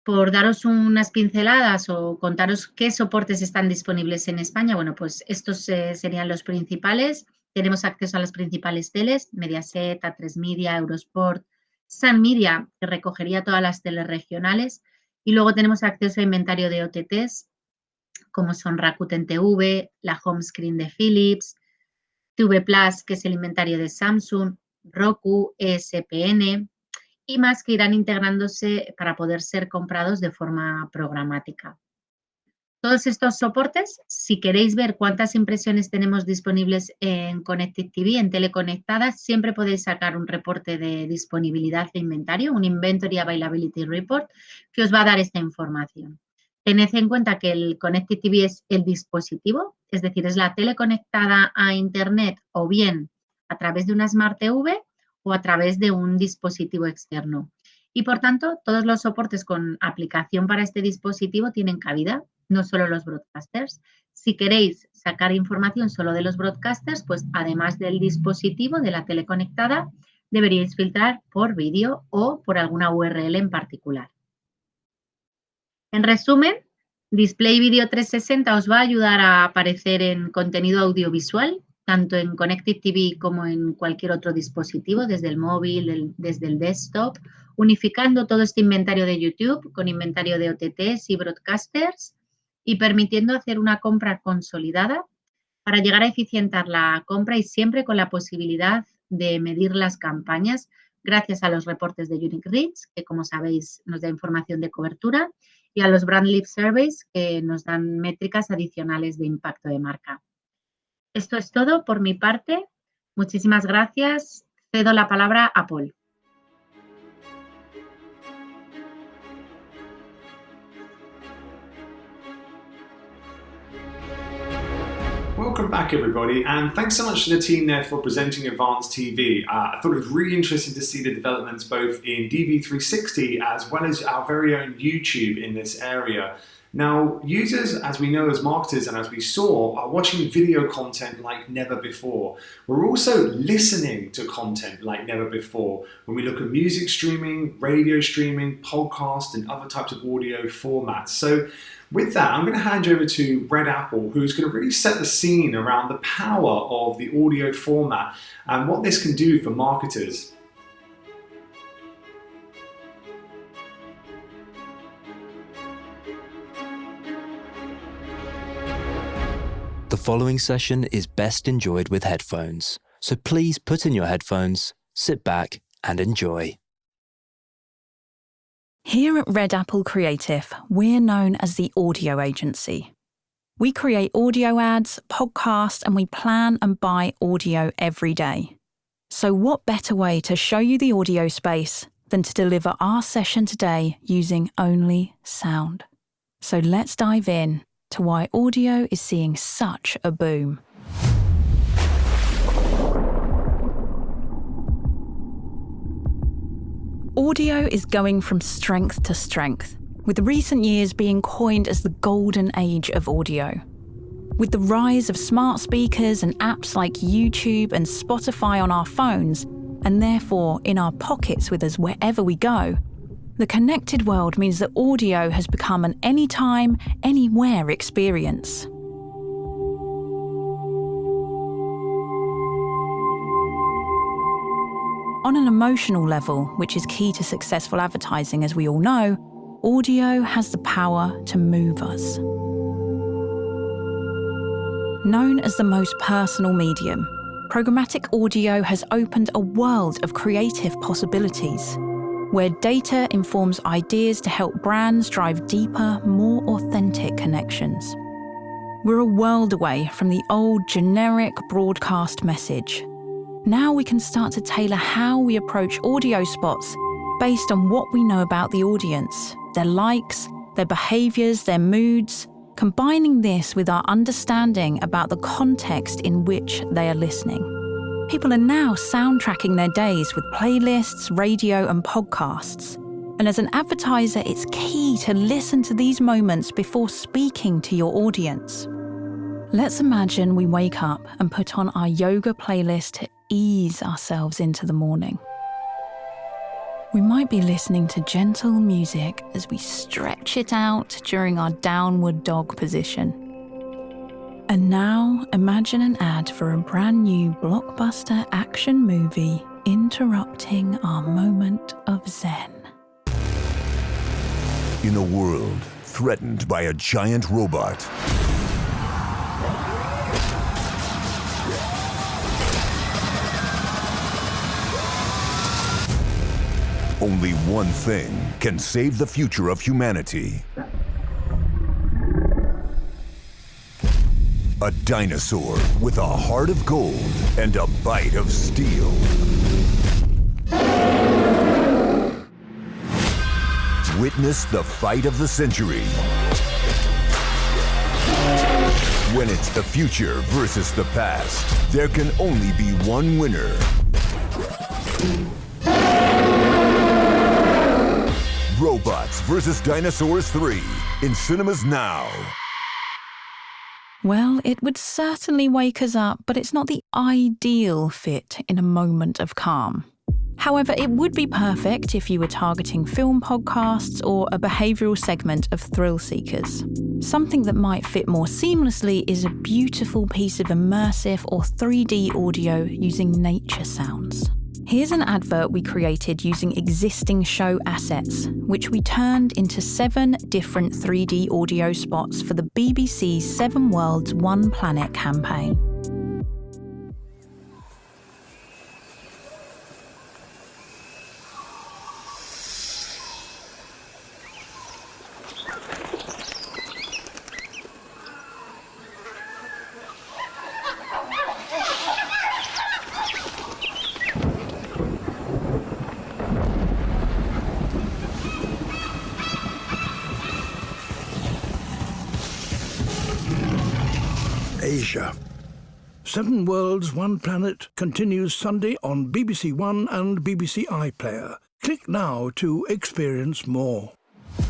Por daros unas pinceladas o contaros qué soportes están disponibles en España, bueno, pues estos serían los principales. Tenemos acceso a las principales teles, Mediaset, A3 Media, Eurosport, Sun Media, que recogería todas las teles regionales. Y luego tenemos acceso a inventario de OTTs, como son Rakuten TV, la home screen de Philips, TV Plus, que es el inventario de Samsung, Roku, ESPN, y más que irán integrándose para poder ser comprados de forma programática. Todos estos soportes, si queréis ver cuántas impresiones tenemos disponibles en Connected TV, en teleconectadas, siempre podéis sacar un reporte de disponibilidad de inventario, un Inventory Availability Report, que os va a dar esta información. Tened en cuenta que el Connected TV es el dispositivo, es decir, es la tele conectada a Internet o bien a través de una Smart TV o a través de un dispositivo externo. Y, por tanto, todos los soportes con aplicación para este dispositivo tienen cabida, no solo los broadcasters. Si queréis sacar información solo de los broadcasters, pues además del dispositivo, de la tele conectada, deberíais filtrar por vídeo o por alguna URL en particular. En resumen, Display Video 360 os va a ayudar a aparecer en contenido audiovisual, tanto en Connected TV como en cualquier otro dispositivo, desde el móvil, desde el desktop, unificando todo este inventario de YouTube con inventario de OTTs y broadcasters y permitiendo hacer una compra consolidada para llegar a eficientar la compra y siempre con la posibilidad de medir las campañas gracias a los reportes de Unique Reach, que como sabéis nos da información de cobertura, y a los Brand Lift Surveys, que nos dan métricas adicionales de impacto de marca. Esto es todo por mi parte. Muchísimas gracias. Cedo la palabra a Paul. Welcome back, everybody, and thanks so much to the team there for presenting Advanced TV. I thought it was really interesting to see the developments both in DV360 as well as our very own YouTube in this area. Now, users, as we know as marketers and as we saw, are watching video content like never before. We're also listening to content like never before when we look at music streaming, radio streaming, podcast, and other types of audio formats. So with that, I'm going to hand you over to Red Apple, who's going to really set the scene around the power of the audio format and what this can do for marketers. The following session is best enjoyed with headphones, so please put in your headphones, sit back and enjoy. Here at Red Apple Creative, we're known as the audio agency. We create audio ads, podcasts, and we plan and buy audio every day. So what better way to show you the audio space than to deliver our session today using only sound. So let's dive in to why audio is seeing such a boom. Audio is going from strength to strength, with recent years being coined as the golden age of audio. With the rise of smart speakers and apps like YouTube and Spotify on our phones, and therefore in our pockets with us wherever we go, the connected world means that audio has become an anytime, anywhere experience. On an emotional level, which is key to successful advertising as we all know, audio has the power to move us. Known as the most personal medium, programmatic audio has opened a world of creative possibilities, where data informs ideas to help brands drive deeper, more authentic connections. We're a world away from the old generic broadcast message. Now we can start to tailor how we approach audio spots based on what we know about the audience, their likes, their behaviours, their moods, combining this with our understanding about the context in which they are listening. People are now soundtracking their days with playlists, radio and podcasts. And as an advertiser, it's key to listen to these moments before speaking to your audience. Let's imagine we wake up and put on our yoga playlist to ease ourselves into the morning. We might be listening to gentle music as we stretch it out during our downward dog position. And now imagine an ad for a brand new blockbuster action movie interrupting our moment of zen. In a world threatened by a giant robot, only one thing can save the future of humanity. A dinosaur with a heart of gold and a bite of steel. Witness the fight of the century. When it's the future versus the past, there can only be one winner. Robots vs. Dinosaurs 3 in cinemas now. Well, it would certainly wake us up, but it's not the ideal fit in a moment of calm. However, it would be perfect if you were targeting film podcasts or a behavioural segment of thrill seekers. Something that might fit more seamlessly is a beautiful piece of immersive or 3D audio using nature sounds. Here's an advert we created using existing show assets, which we turned into 7 different 3D audio spots for the BBC's 7 Worlds, 1 Planet campaign. Asia. 7 Worlds, 1 Planet continues Sunday on BBC One and BBC iPlayer. Click now to experience more.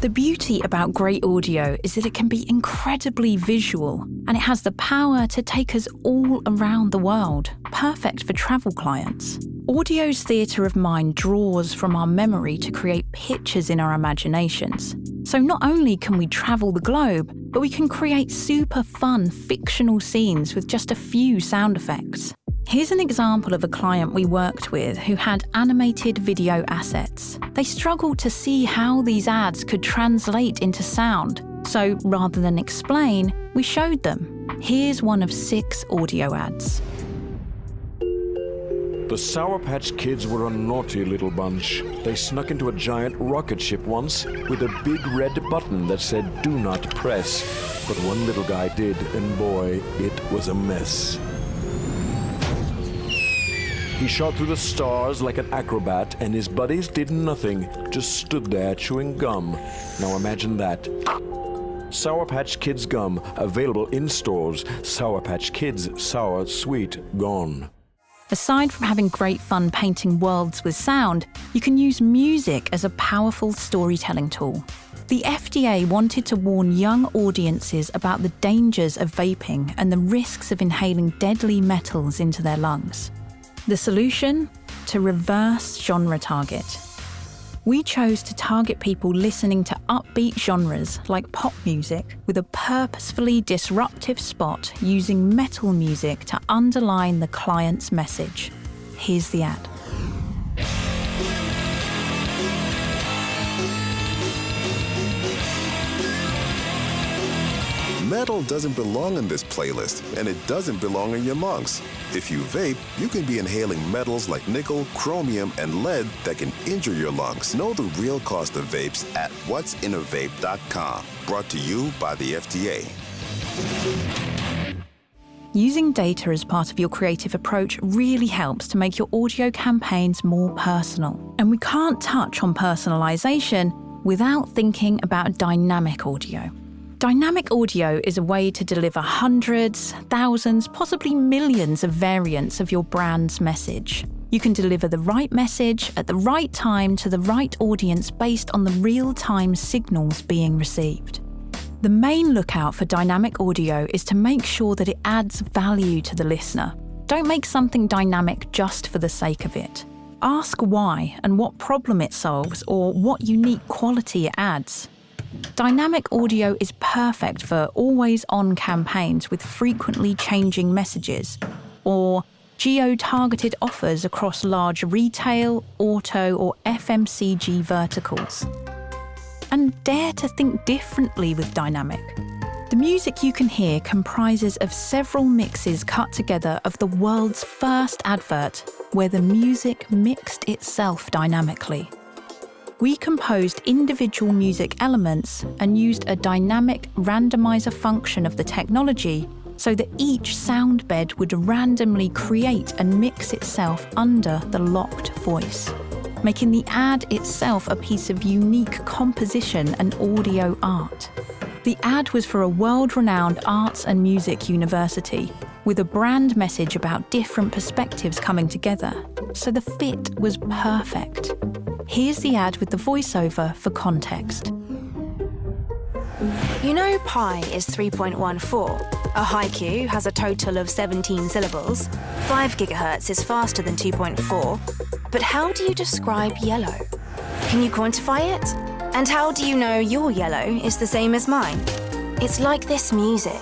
The beauty about great audio is that it can be incredibly visual, and it has the power to take us all around the world, perfect for travel clients. Audio's theatre of mind draws from our memory to create pictures in our imaginations. So not only can we travel the globe, but we can create super fun fictional scenes with just a few sound effects. Here's an example of a client we worked with who had animated video assets. They struggled to see how these ads could translate into sound. So rather than explain, we showed them. Here's one of 6 audio ads. The Sour Patch Kids were a naughty little bunch. They snuck into a giant rocket ship once with a big red button that said, "Do not press." But one little guy did, and boy, it was a mess. He shot through the stars like an acrobat, and his buddies did nothing, just stood there chewing gum. Now imagine that. Sour Patch Kids gum, available in stores. Sour Patch Kids, sour, sweet, gone. Aside from having great fun painting worlds with sound, you can use music as a powerful storytelling tool. The FDA wanted to warn young audiences about the dangers of vaping and the risks of inhaling deadly metals into their lungs. The solution? To reverse genre target. We chose to target people listening to upbeat genres like pop music with a purposefully disruptive spot using metal music to underline the client's message. Here's the ad. Metal doesn't belong in this playlist, and it doesn't belong in your lungs. If you vape, you can be inhaling metals like nickel, chromium, and lead that can injure your lungs. Know the real cost of vapes at what'sinavape.com. Brought to you by the FDA. Using data as part of your creative approach really helps to make your audio campaigns more personal. And we can't touch on personalization without thinking about dynamic audio. Dynamic audio is a way to deliver hundreds, thousands, possibly millions of variants of your brand's message. You can deliver the right message at the right time to the right audience based on the real-time signals being received. The main lookout for dynamic audio is to make sure that it adds value to the listener. Don't make something dynamic just for the sake of it. Ask why and what problem it solves or what unique quality it adds. Dynamic audio is perfect for always-on campaigns with frequently changing messages, or geo-targeted offers across large retail, auto, or FMCG verticals. And dare to think differently with dynamic. The music you can hear comprises of several mixes cut together of the world's first advert, where the music mixed itself dynamically. We composed individual music elements and used a dynamic randomizer function of the technology so that each sound bed would randomly create and mix itself under the locked voice, making the ad itself a piece of unique composition and audio art. The ad was for a world-renowned arts and music university, with a brand message about different perspectives coming together, so the fit was perfect. Here's the ad with the voiceover for context. You know pi is 3.14. A haiku has a total of 17 syllables. 5 gigahertz is faster than 2.4. But how do you describe yellow? Can you quantify it? And how do you know your yellow is the same as mine? It's like this music.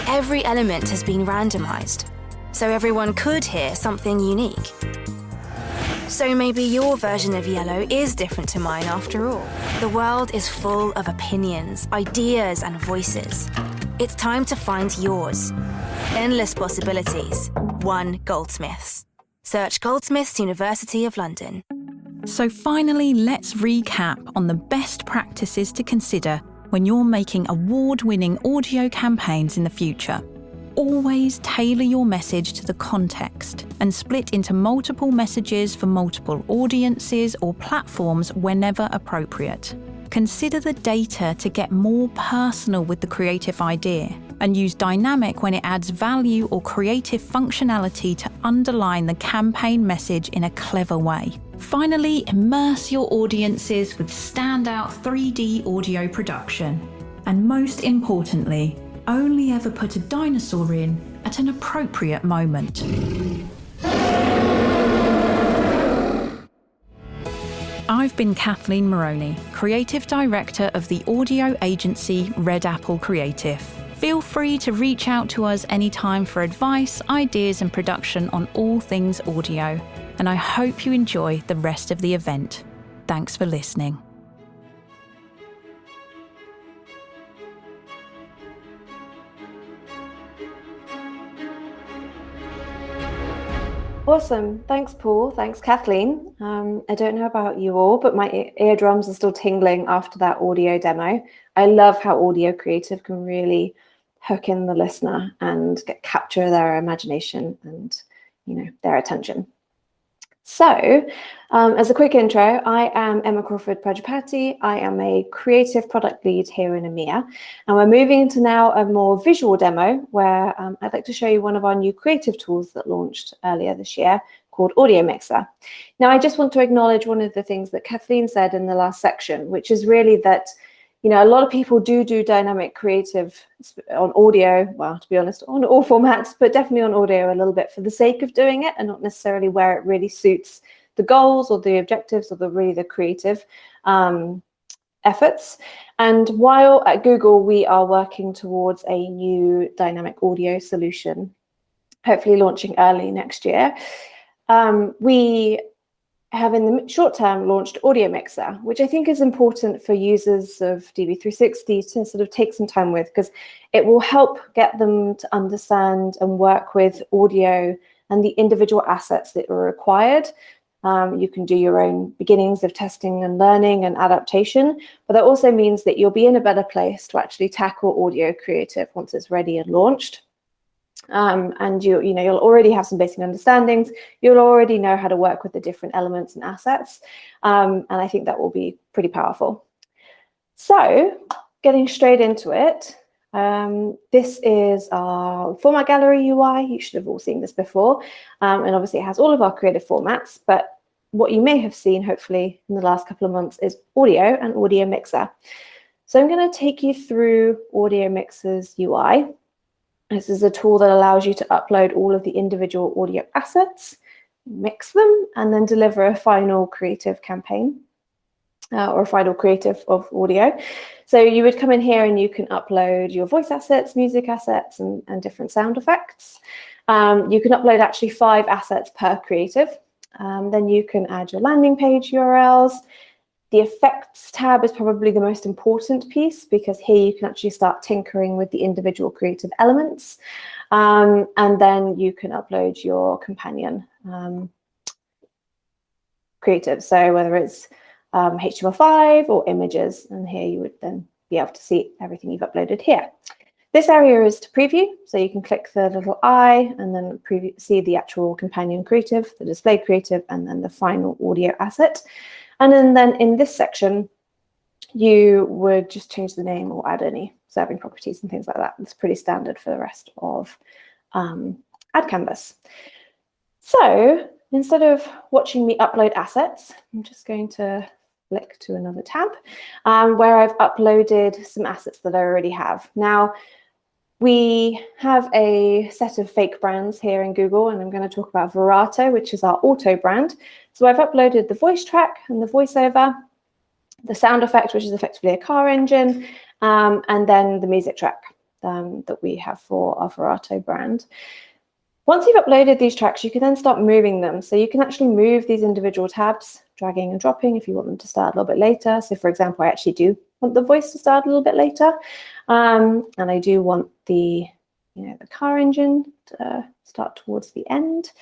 Every element has been randomized, so everyone could hear something unique. So maybe your version of yellow is different to mine after all. The world is full of opinions, ideas, and voices. It's time to find yours. Endless possibilities. One Goldsmiths. Search Goldsmiths, University of London. So finally, let's recap on the best practices to consider when you're making award-winning audio campaigns in the future. Always tailor your message to the context and split into multiple messages for multiple audiences or platforms whenever appropriate. Consider the data to get more personal with the creative idea and use dynamic when it adds value or creative functionality to underline the campaign message in a clever way. Finally, immerse your audiences with standout 3D audio production. And most importantly, only ever put a dinosaur in at an appropriate moment. I've been Kathleen Moroney, Creative Director of the audio agency Red Apple Creative. Feel free to reach out to us anytime for advice, ideas and production on all things audio. And I hope you enjoy the rest of the event. Thanks for listening. Awesome. Thanks, Paul. Thanks, Kathleen. I don't know about you all, but my eardrums are still tingling after that audio demo. I love how audio creative can really hook in the listener and capture their imagination and their attention. So, as a quick intro, I am Emma Crawford-Prajapati. I am a creative product lead here in EMEA, and we're moving into now a more visual demo where I'd like to show you one of our new creative tools that launched earlier this year called Audio Mixer. Now, I just want to acknowledge one of the things that Kathleen said in the last section, which is really that a lot of people do dynamic creative on audio, well, to be honest, on all formats, but definitely on audio a little bit for the sake of doing it and not necessarily where it really suits the goals or the objectives or the creative efforts. And while at Google, we are working towards a new dynamic audio solution, hopefully launching early next year, we have in the short term launched Audio Mixer, which I think is important for users of DV360 to sort of take some time with, because it will help get them to understand and work with audio and the individual assets that are required. You can do your own beginnings of testing and learning and adaptation, but that also means that you'll be in a better place to actually tackle audio creative once it's ready and launched. And you'll already have some basic understandings. You'll already know how to work with the different elements and assets. And I think that will be pretty powerful. So getting straight into it, this is our format gallery UI. You should have all seen this before. And obviously it has all of our creative formats, but what you may have seen, hopefully, in the last couple of months is audio and Audio Mixer. So I'm going to take you through Audio Mixer's UI. This is a tool that allows you to upload all of the individual audio assets, mix them, and then deliver a final creative campaign or a final creative of audio. So you would come in here and you can upload your voice assets, music assets, and different sound effects. You can upload actually 5 assets per creative. Then you can add your landing page URLs. The effects tab is probably the most important piece, because here you can actually start tinkering with the individual creative elements. And then you can upload your companion creative. So whether it's HTML5 or images, and here you would then be able to see everything you've uploaded here. This area is to preview, so you can click the little eye and then see the actual companion creative, the display creative, and then the final audio asset. And then in this section, you would just change the name or add any serving properties and things like that. It's pretty standard for the rest of Ad Canvas. So instead of watching me upload assets, I'm just going to flick to another tab where I've uploaded some assets that I already have. Now, we have a set of fake brands here in Google, and I'm going to talk about Vibrato, which is our auto brand. So I've uploaded the voice track and the voiceover, the sound effect, which is effectively a car engine, and then the music track that we have for our Vibrato brand. Once you've uploaded these tracks, you can then start moving them. So you can actually move these individual tabs, dragging and dropping if you want them to start a little bit later. So for example, I actually do want the voice to start a little bit later. And I do want the car engine to start towards the end.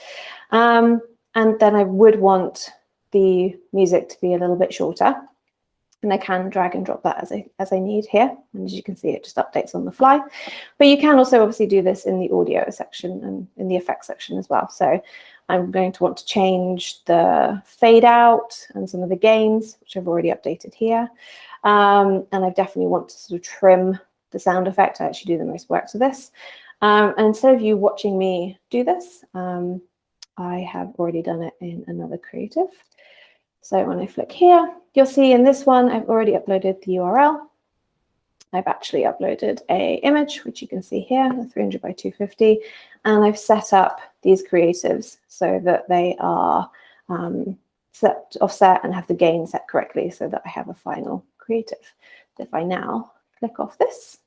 And then I would want the music to be a little bit shorter. And I can drag and drop that as I need here. And as you can see, it just updates on the fly. But you can also obviously do this in the audio section and in the effects section as well. So I'm going to want to change the fade out and some of the gains, which I've already updated here. And I definitely want to sort of trim the sound effect. I actually do the most work to this. And instead of you watching me do this, I have already done it in another creative. So when I flick here, you'll see in this one, I've already uploaded the URL. I've actually uploaded an image, which you can see here, the 300 by 250. And I've set up these creatives so that they are set offset and have the gain set correctly so that I have a final creative. If I now click off this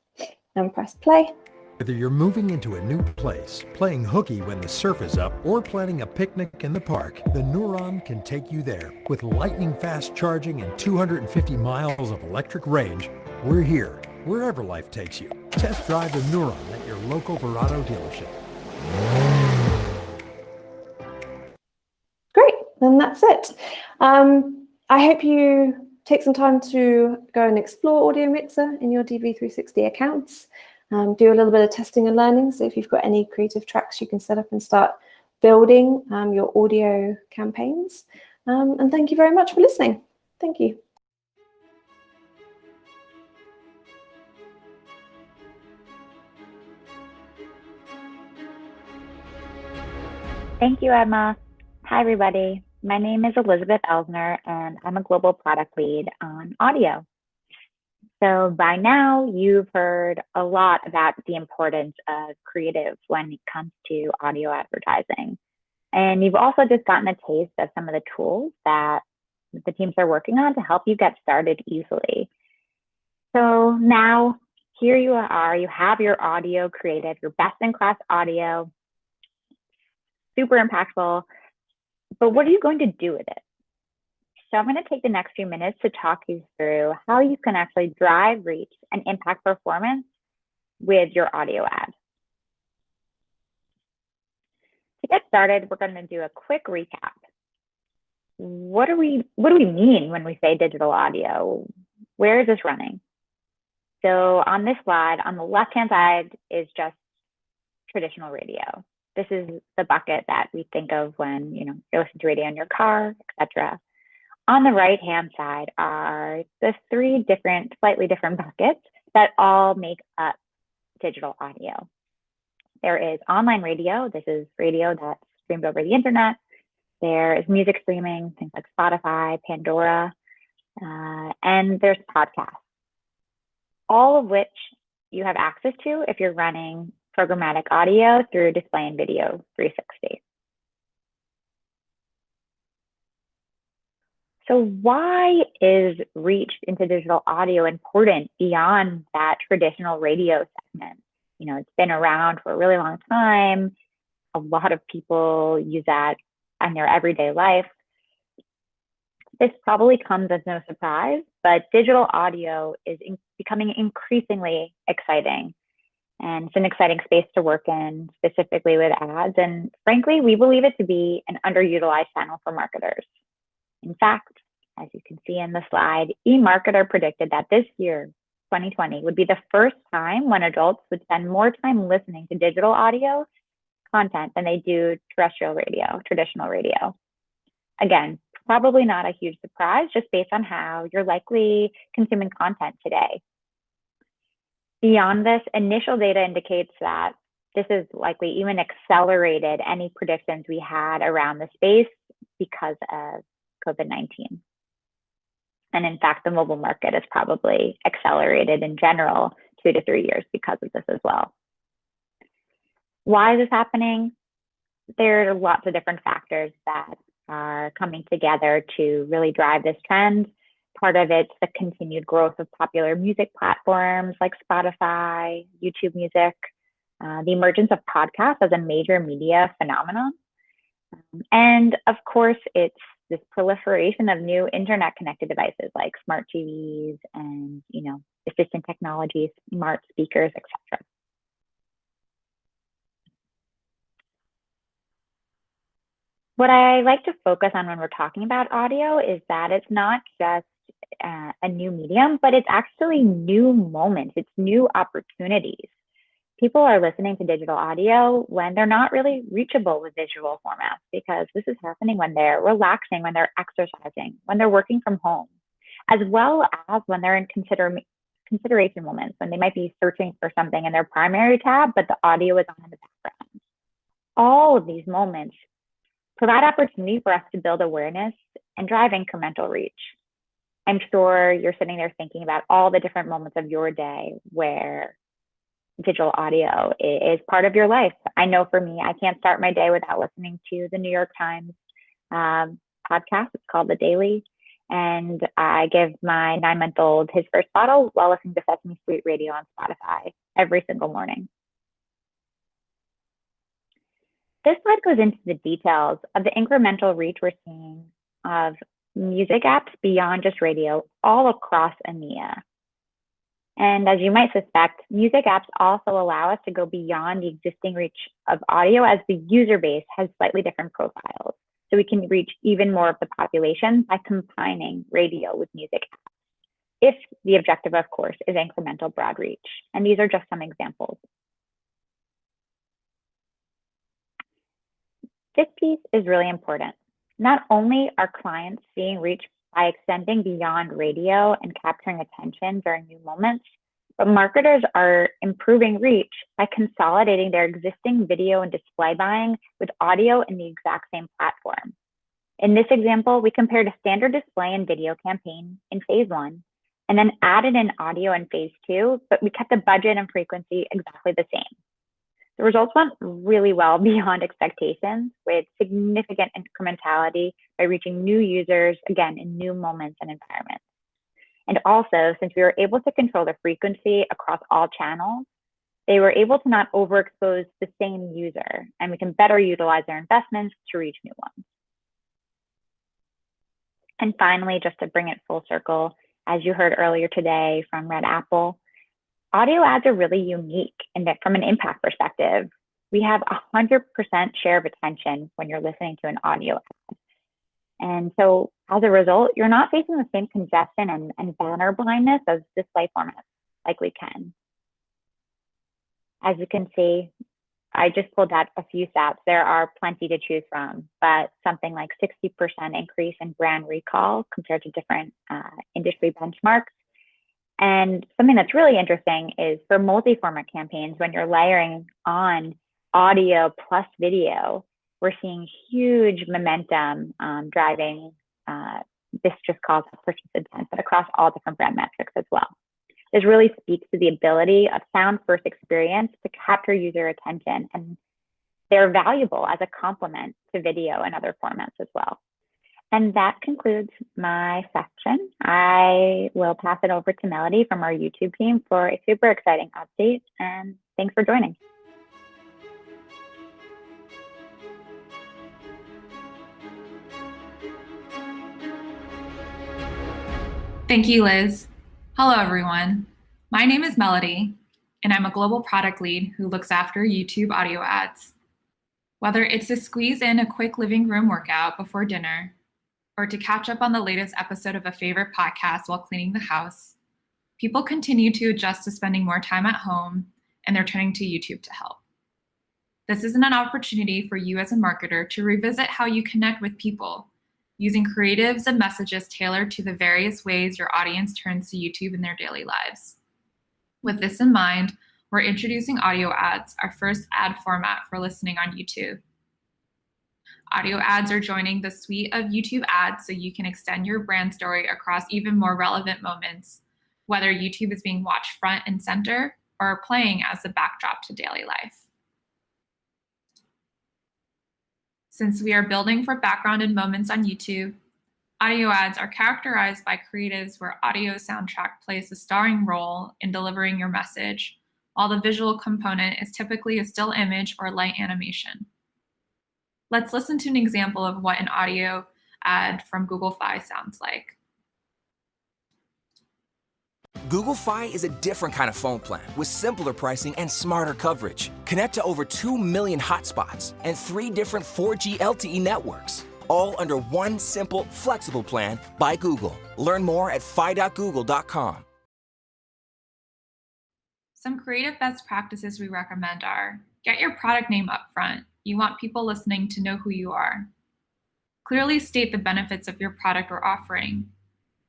and press play. Whether you're moving into a new place, playing hooky when the surf is up, or planning a picnic in the park, the Neuron can take you there. With lightning-fast charging and 250 miles of electric range, we're here, wherever life takes you. Test drive the Neuron at your local Vibrato dealership. Great, then that's it. I hope you take some time to go and explore Audio Mixer in your DV360 accounts. Do a little bit of testing and learning. So if you've got any creative tracks, you can set up and start building your audio campaigns. And thank you very much for listening. Thank you. Thank you, Emma. Hi, everybody. My name is Elizabeth Elsner, and I'm a global product lead on audio. So by now, you've heard a lot about the importance of creative when it comes to audio advertising. And you've also just gotten a taste of some of the tools that the teams are working on to help you get started easily. So now, here you are, you have your audio creative, your best-in-class audio, super impactful, but what are you going to do with it? So I'm going to take the next few minutes to talk you through how you can actually drive reach and impact performance with your audio ad. To get started, we're going to do a quick recap. What do we mean when we say digital audio? Where is this running? So on this slide, on the left-hand side is just traditional radio. This is the bucket that we think of when you listen to radio in your car, etc. On the right-hand side are the three slightly different buckets that all make up digital audio. There is online radio. This is radio that's streamed over the internet. There is music streaming, things like Spotify, Pandora, and there's podcasts, all of which you have access to if you're running programmatic audio through Display and Video 360. So why is reach into digital audio important beyond that traditional radio segment? It's been around for a really long time. A lot of people use that in their everyday life. This probably comes as no surprise, but digital audio is becoming increasingly exciting. And it's an exciting space to work in, specifically with ads. And frankly, we believe it to be an underutilized channel for marketers. In fact, as you can see in the slide, eMarketer predicted that this year, 2020, would be the first time when adults would spend more time listening to digital audio content than they do terrestrial radio, traditional radio. Again, probably not a huge surprise, just based on how you're likely consuming content today. Beyond this, initial data indicates that this has likely even accelerated any predictions we had around the space because of COVID-19. And in fact, the mobile market has probably accelerated in general 2 to 3 years because of this as well. Why is this happening? There are lots of different factors that are coming together to really drive this trend. Part of it's the continued growth of popular music platforms like Spotify, YouTube Music, the emergence of podcasts as a major media phenomenon. And of course, it's this proliferation of new internet-connected devices like smart TVs and, assistant technologies, smart speakers, etc. What I like to focus on when we're talking about audio is that it's not just a new medium, but it's actually new moments, it's new opportunities. People are listening to digital audio when they're not really reachable with visual formats, because this is happening when they're relaxing, when they're exercising, when they're working from home, as well as when they're in consideration moments, when they might be searching for something in their primary tab, but the audio is on in the background. All of these moments provide opportunity for us to build awareness and drive incremental reach. I'm sure you're sitting there thinking about all the different moments of your day where digital audio is part of your life. I know for me, I can't start my day without listening to the New York Times podcast. It's called The Daily. And I give my 9-month-old his first bottle while listening to Sesame Street Radio on Spotify every single morning. This slide goes into the details of the incremental reach we're seeing of music apps beyond just radio all across EMEA. And as you might suspect, music apps also allow us to go beyond the existing reach of audio, as the user base has slightly different profiles. So we can reach even more of the population by combining radio with music apps, if the objective, of course, is incremental broad reach. And these are just some examples. This piece is really important. Not only are clients seeing reach by extending beyond radio and capturing attention during new moments, but marketers are improving reach by consolidating their existing video and display buying with audio in the exact same platform. In this example, we compared a standard display and video campaign in phase 1, and then added in audio in phase 2, but we kept the budget and frequency exactly the same. The results went really well beyond expectations, with significant incrementality by reaching new users, again, in new moments and environments. And also, since we were able to control the frequency across all channels, they were able to not overexpose the same user, and we can better utilize their investments to reach new ones. And finally, just to bring it full circle, as you heard earlier today from Red Apple, audio ads are really unique in that from an impact perspective, we have 100% share of attention when you're listening to an audio ad. And so as a result, you're not facing the same congestion and banner blindness as display formats like we can. As you can see, I just pulled out a few stats. There are plenty to choose from, but something like 60% increase in brand recall compared to different industry benchmarks. And something that's really interesting is for multi-format campaigns, when you're layering on audio plus video, we're seeing huge momentum driving this just calls out purchase intent, but across all different brand metrics as well. This really speaks to the ability of sound first experience to capture user attention, and they're valuable as a complement to video and other formats as well. And that concludes my section. I will pass it over to Melodie from our YouTube team for a super exciting update, and thanks for joining. Thank you, Liz. Hello, everyone. My name is Melodie, and I'm a global product lead who looks after YouTube audio ads. Whether it's to squeeze in a quick living room workout before dinner, or to catch up on the latest episode of a favorite podcast while cleaning the house, people continue to adjust to spending more time at home, and they're turning to YouTube to help. This is an opportunity for you as a marketer to revisit how you connect with people, using creatives and messages tailored to the various ways your audience turns to YouTube in their daily lives. With this in mind, we're introducing audio ads, our first ad format for listening on YouTube. Audio ads are joining the suite of YouTube ads so you can extend your brand story across even more relevant moments, whether YouTube is being watched front and center or playing as the backdrop to daily life. Since we are building for background and moments on YouTube, audio ads are characterized by creatives where audio soundtrack plays a starring role in delivering your message, while the visual component is typically a still image or light animation. Let's listen to an example of what an audio ad from Google Fi sounds like. Google Fi is a different kind of phone plan with simpler pricing and smarter coverage. Connect to over 2 million hotspots and 3 different 4G LTE networks, all under one simple, flexible plan by Google. Learn more at fi.google.com. Some creative best practices we recommend are: get your product name up front. You want people listening to know who you are. Clearly state the benefits of your product or offering.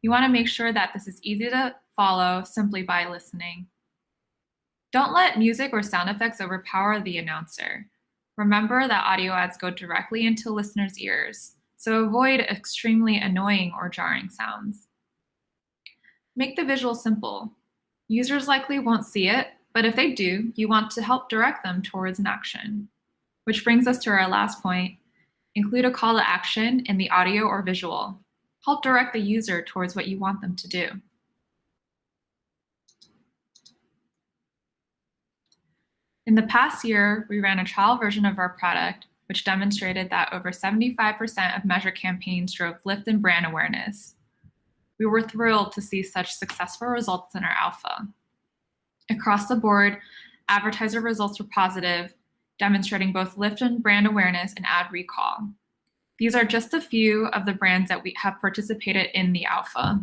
You want to make sure that this is easy to follow simply by listening. Don't let music or sound effects overpower the announcer. Remember that audio ads go directly into listeners' ears, so avoid extremely annoying or jarring sounds. Make the visual simple. Users likely won't see it, but if they do, you want to help direct them towards an action. Which brings us to our last point. Include a call to action in the audio or visual. Help direct the user towards what you want them to do. In the past year, we ran a trial version of our product, which demonstrated that over 75% of measured campaigns drove lift in brand awareness. We were thrilled to see such successful results in our alpha. Across the board, advertiser results were positive, demonstrating both lift in brand awareness and ad recall. These are just a few of the brands that we have participated in the alpha.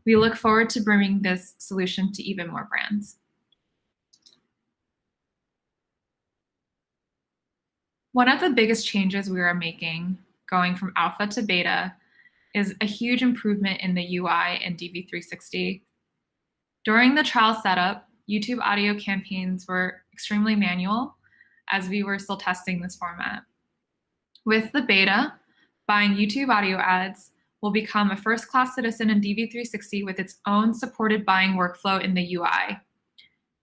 We look forward to bringing this solution to even more brands. One of the biggest changes we are making, going from alpha to beta, is a huge improvement in the UI in DV360. During the trial setup, YouTube audio campaigns were extremely manual as we were still testing this format. With the beta, buying YouTube audio ads will become a first-class citizen in DV360 with its own supported buying workflow in the UI,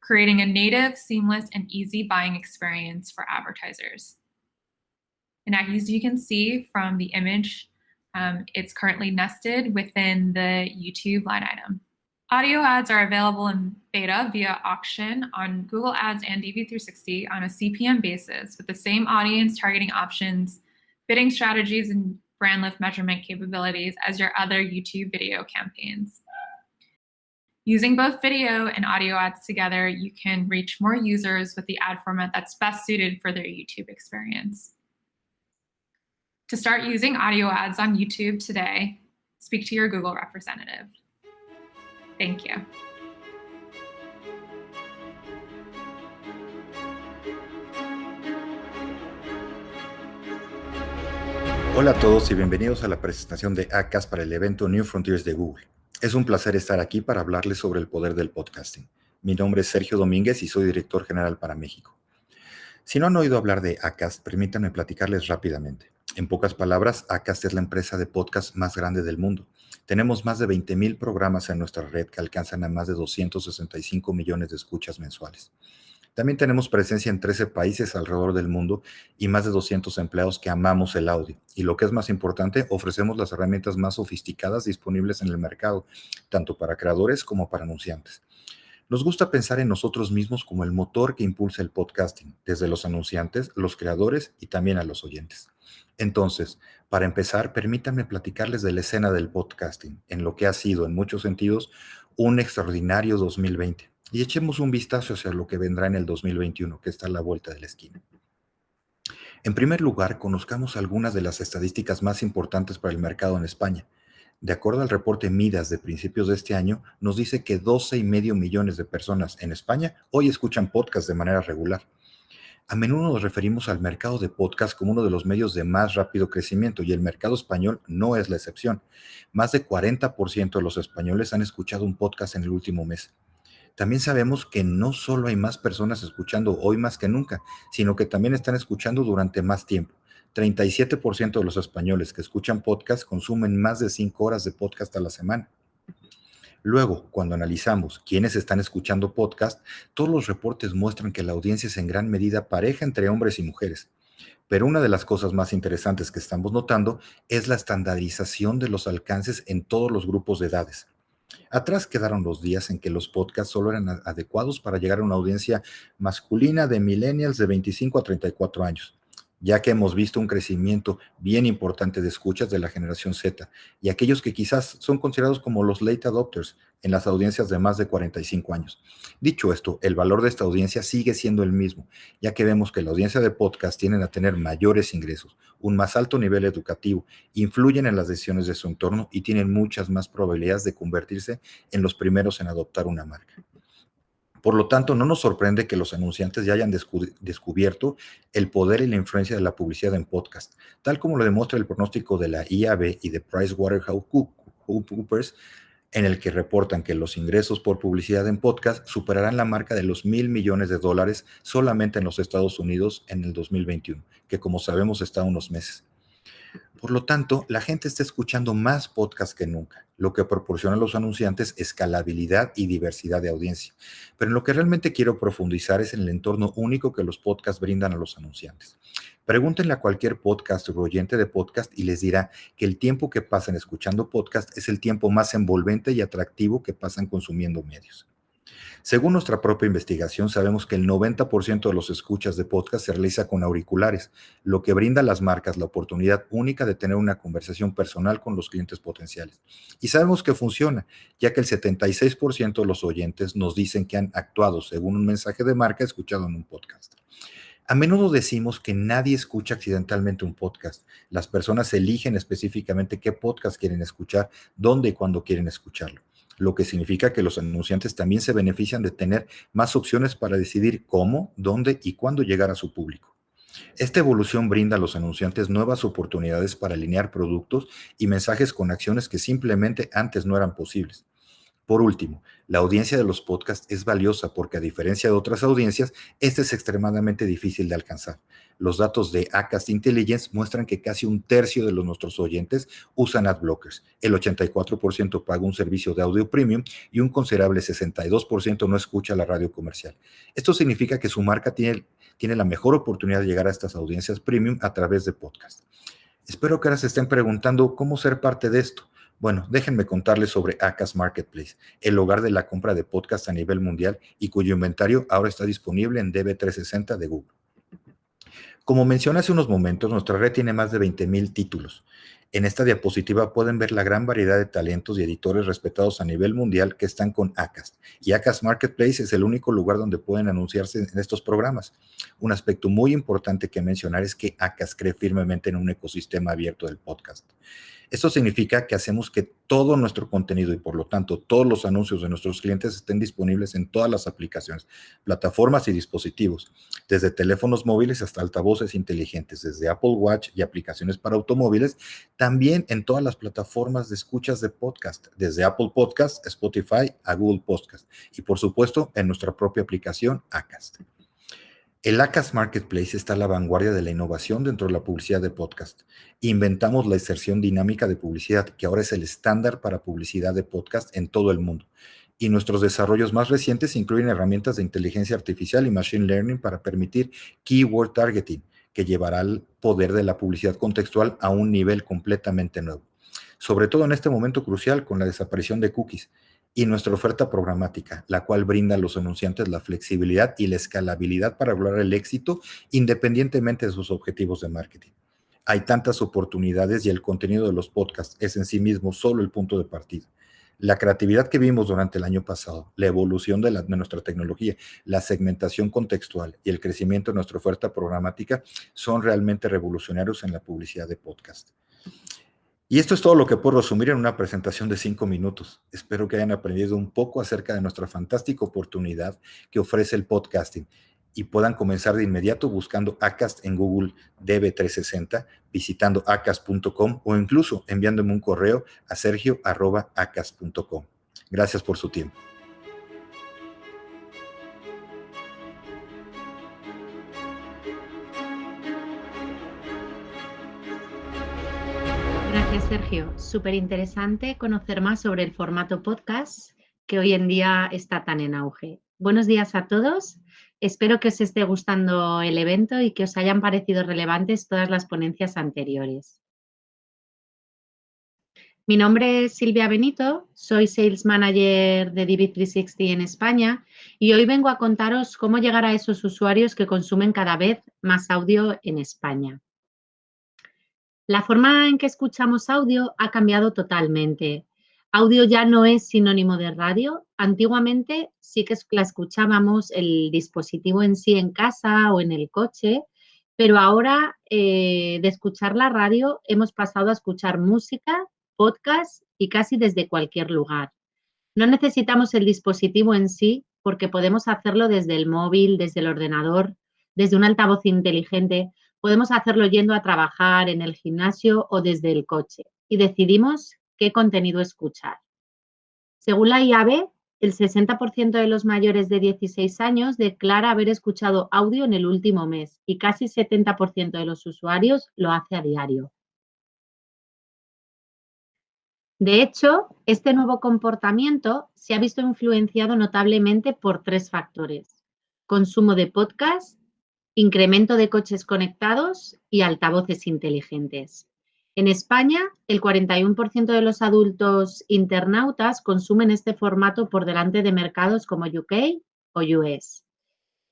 creating a native, seamless, and easy buying experience for advertisers. And as you can see from the image, it's currently nested within the YouTube line item. Audio ads are available in beta via auction on Google Ads and DV360 on a CPM basis with the same audience targeting options, bidding strategies, and brand lift measurement capabilities as your other YouTube video campaigns. Using both video and audio ads together, you can reach more users with the ad format that's best suited for their YouTube experience. To start using audio ads on YouTube today, speak to your Google representative. Thank you. Hola a todos y bienvenidos a la presentación de Acast para el evento New Frontiers de Google. Es un placer estar aquí para hablarles sobre el poder del podcasting. Mi nombre es Sergio Domínguez y soy director general para México. Si no han oído hablar de Acast, permítanme platicarles rápidamente. En pocas palabras, Acast es la empresa de podcast más grande del mundo. Tenemos más de 20,000 programas en nuestra red que alcanzan a más de 265 millones de escuchas mensuales. También tenemos presencia en 13 países alrededor del mundo y más de 200 empleados que amamos el audio. Y lo que es más importante, ofrecemos las herramientas más sofisticadas disponibles en el mercado, tanto para creadores como para anunciantes. Nos gusta pensar en nosotros mismos como el motor que impulsa el podcasting, desde los anunciantes, los creadores y también a los oyentes. Entonces, para empezar, permítanme platicarles de la escena del podcasting, en lo que ha sido, en muchos sentidos, un extraordinario 2020. Y echemos un vistazo hacia lo que vendrá en el 2021, que está a la vuelta de la esquina. En primer lugar, conozcamos algunas de las estadísticas más importantes para el mercado en España. De acuerdo al reporte Midas de principios de este año, nos dice que 12,5 millones de personas en España hoy escuchan podcast de manera regular. A menudo nos referimos al mercado de podcast como uno de los medios de más rápido crecimiento y el mercado español no es la excepción. Más de 40% de los españoles han escuchado un podcast en el último mes. También sabemos que no solo hay más personas escuchando hoy más que nunca, sino que también están escuchando durante más tiempo. 37% de los españoles que escuchan podcast consumen más de 5 horas de podcast a la semana. Luego, cuando analizamos quiénes están escuchando podcast, todos los reportes muestran que la audiencia es en gran medida pareja entre hombres y mujeres. Pero una de las cosas más interesantes que estamos notando es la estandarización de los alcances en todos los grupos de edades. Atrás quedaron los días en que los podcasts solo eran adecuados para llegar a una audiencia masculina de millennials de 25 a 34 años. Ya que hemos visto un crecimiento bien importante de escuchas de la generación Z y aquellos que quizás son considerados como los late adopters en las audiencias de más de 45 años. Dicho esto, el valor de esta audiencia sigue siendo el mismo, ya que vemos que la audiencia de podcast tienden a tener mayores ingresos, un más alto nivel educativo, influyen en las decisiones de su entorno y tienen muchas más probabilidades de convertirse en los primeros en adoptar una marca. Por lo tanto, no nos sorprende que los anunciantes ya hayan descubierto el poder y la influencia de la publicidad en podcast, tal como lo demuestra el pronóstico de la IAB y de PricewaterhouseCoopers, en el que reportan que los ingresos por publicidad en podcast superarán la marca de los $1,000 millones solamente en los Estados Unidos en el 2021, que como sabemos está a unos meses. Por lo tanto, la gente está escuchando más podcasts que nunca, lo que proporciona a los anunciantes escalabilidad y diversidad de audiencia. Pero en lo que realmente quiero profundizar es en el entorno único que los podcasts brindan a los anunciantes. Pregúntenle a cualquier podcaster o oyente de podcast y les dirá que el tiempo que pasan escuchando podcast es el tiempo más envolvente y atractivo que pasan consumiendo medios. Según nuestra propia investigación, sabemos que el 90% de los escuchas de podcast se realiza con auriculares, lo que brinda a las marcas la oportunidad única de tener una conversación personal con los clientes potenciales. Y sabemos que funciona, ya que el 76% de los oyentes nos dicen que han actuado según un mensaje de marca escuchado en un podcast. A menudo decimos que nadie escucha accidentalmente un podcast. Las personas eligen específicamente qué podcast quieren escuchar, dónde y cuándo quieren escucharlo, lo que significa que los anunciantes también se benefician de tener más opciones para decidir cómo, dónde y cuándo llegar a su público. Esta evolución brinda a los anunciantes nuevas oportunidades para alinear productos y mensajes con acciones que simplemente antes no eran posibles. Por último, la audiencia de los podcasts es valiosa porque, a diferencia de otras audiencias, esta es extremadamente difícil de alcanzar. Los datos de Acast Intelligence muestran que casi un tercio de nuestros oyentes usan adblockers, el 84% paga un servicio de audio premium y un considerable 62% no escucha la radio comercial. Esto significa que su marca tiene la mejor oportunidad de llegar a estas audiencias premium a través de podcast. Espero que ahora se estén preguntando cómo ser parte de esto. Bueno, déjenme contarles sobre Acast Marketplace, el hogar de la compra de podcasts a nivel mundial y cuyo inventario ahora está disponible en DV360 de Google. Como mencioné hace unos momentos, nuestra red tiene más de 20,000 títulos. En esta diapositiva pueden ver la gran variedad de talentos y editores respetados a nivel mundial que están con Acast. Y Acast Marketplace es el único lugar donde pueden anunciarse en estos programas. Un aspecto muy importante que mencionar es que Acast cree firmemente en un ecosistema abierto del podcast. Esto significa que hacemos que todo nuestro contenido y, por lo tanto, todos los anuncios de nuestros clientes estén disponibles en todas las aplicaciones, plataformas y dispositivos, desde teléfonos móviles hasta altavoces inteligentes, desde Apple Watch y aplicaciones para automóviles, también en todas las plataformas de escuchas de podcast, desde Apple Podcast, Spotify a Google Podcast y, por supuesto, en nuestra propia aplicación Acast. El Acast Marketplace está a la vanguardia de la innovación dentro de la publicidad de podcast. Inventamos la inserción dinámica de publicidad, que ahora es el estándar para publicidad de podcast en todo el mundo. Y nuestros desarrollos más recientes incluyen herramientas de inteligencia artificial y machine learning para permitir keyword targeting, que llevará el poder de la publicidad contextual a un nivel completamente nuevo. Sobre todo en este momento crucial con la desaparición de cookies. Y nuestra oferta programática, la cual brinda a los anunciantes la flexibilidad y la escalabilidad para lograr el éxito independientemente de sus objetivos de marketing. Hay tantas oportunidades y el contenido de los podcasts es en sí mismo solo el punto de partida. La creatividad que vimos durante el año pasado, la evolución de nuestra tecnología, la segmentación contextual y el crecimiento de nuestra oferta programática son realmente revolucionarios en la publicidad de podcast. Y esto es todo lo que puedo resumir en una presentación de 5 minutos. Espero que hayan aprendido un poco acerca de nuestra fantástica oportunidad que ofrece el podcasting y puedan comenzar de inmediato buscando Acast en Google DV360, visitando acast.com o incluso enviándome un correo a sergio@acast.com. Gracias por su tiempo. Gracias, Sergio. Súper interesante conocer más sobre el formato podcast que hoy en día está tan en auge. Buenos días a todos. Espero que os esté gustando el evento y que os hayan parecido relevantes todas las ponencias anteriores. Mi nombre es Silvia Benito, soy Sales Manager de DV360 en España y hoy vengo a contaros cómo llegar a esos usuarios que consumen cada vez más audio en España. La forma en que escuchamos audio ha cambiado totalmente. Audio ya no es sinónimo de radio. Antiguamente sí que la escuchábamos el dispositivo en sí en casa o en el coche, pero ahora de escuchar la radio hemos pasado a escuchar música, podcast y casi desde cualquier lugar. No necesitamos el dispositivo en sí porque podemos hacerlo desde el móvil, desde el ordenador, desde un altavoz inteligente. Podemos hacerlo yendo a trabajar, en el gimnasio o desde el coche y decidimos qué contenido escuchar. Según la IAB, el 60% de los mayores de 16 años declara haber escuchado audio en el último mes y casi 70% de los usuarios lo hace a diario. De hecho, este nuevo comportamiento se ha visto influenciado notablemente por 3 factores: consumo de podcast, incremento de coches conectados y altavoces inteligentes. En España, el 41% de los adultos internautas consumen este formato por delante de mercados como UK o US.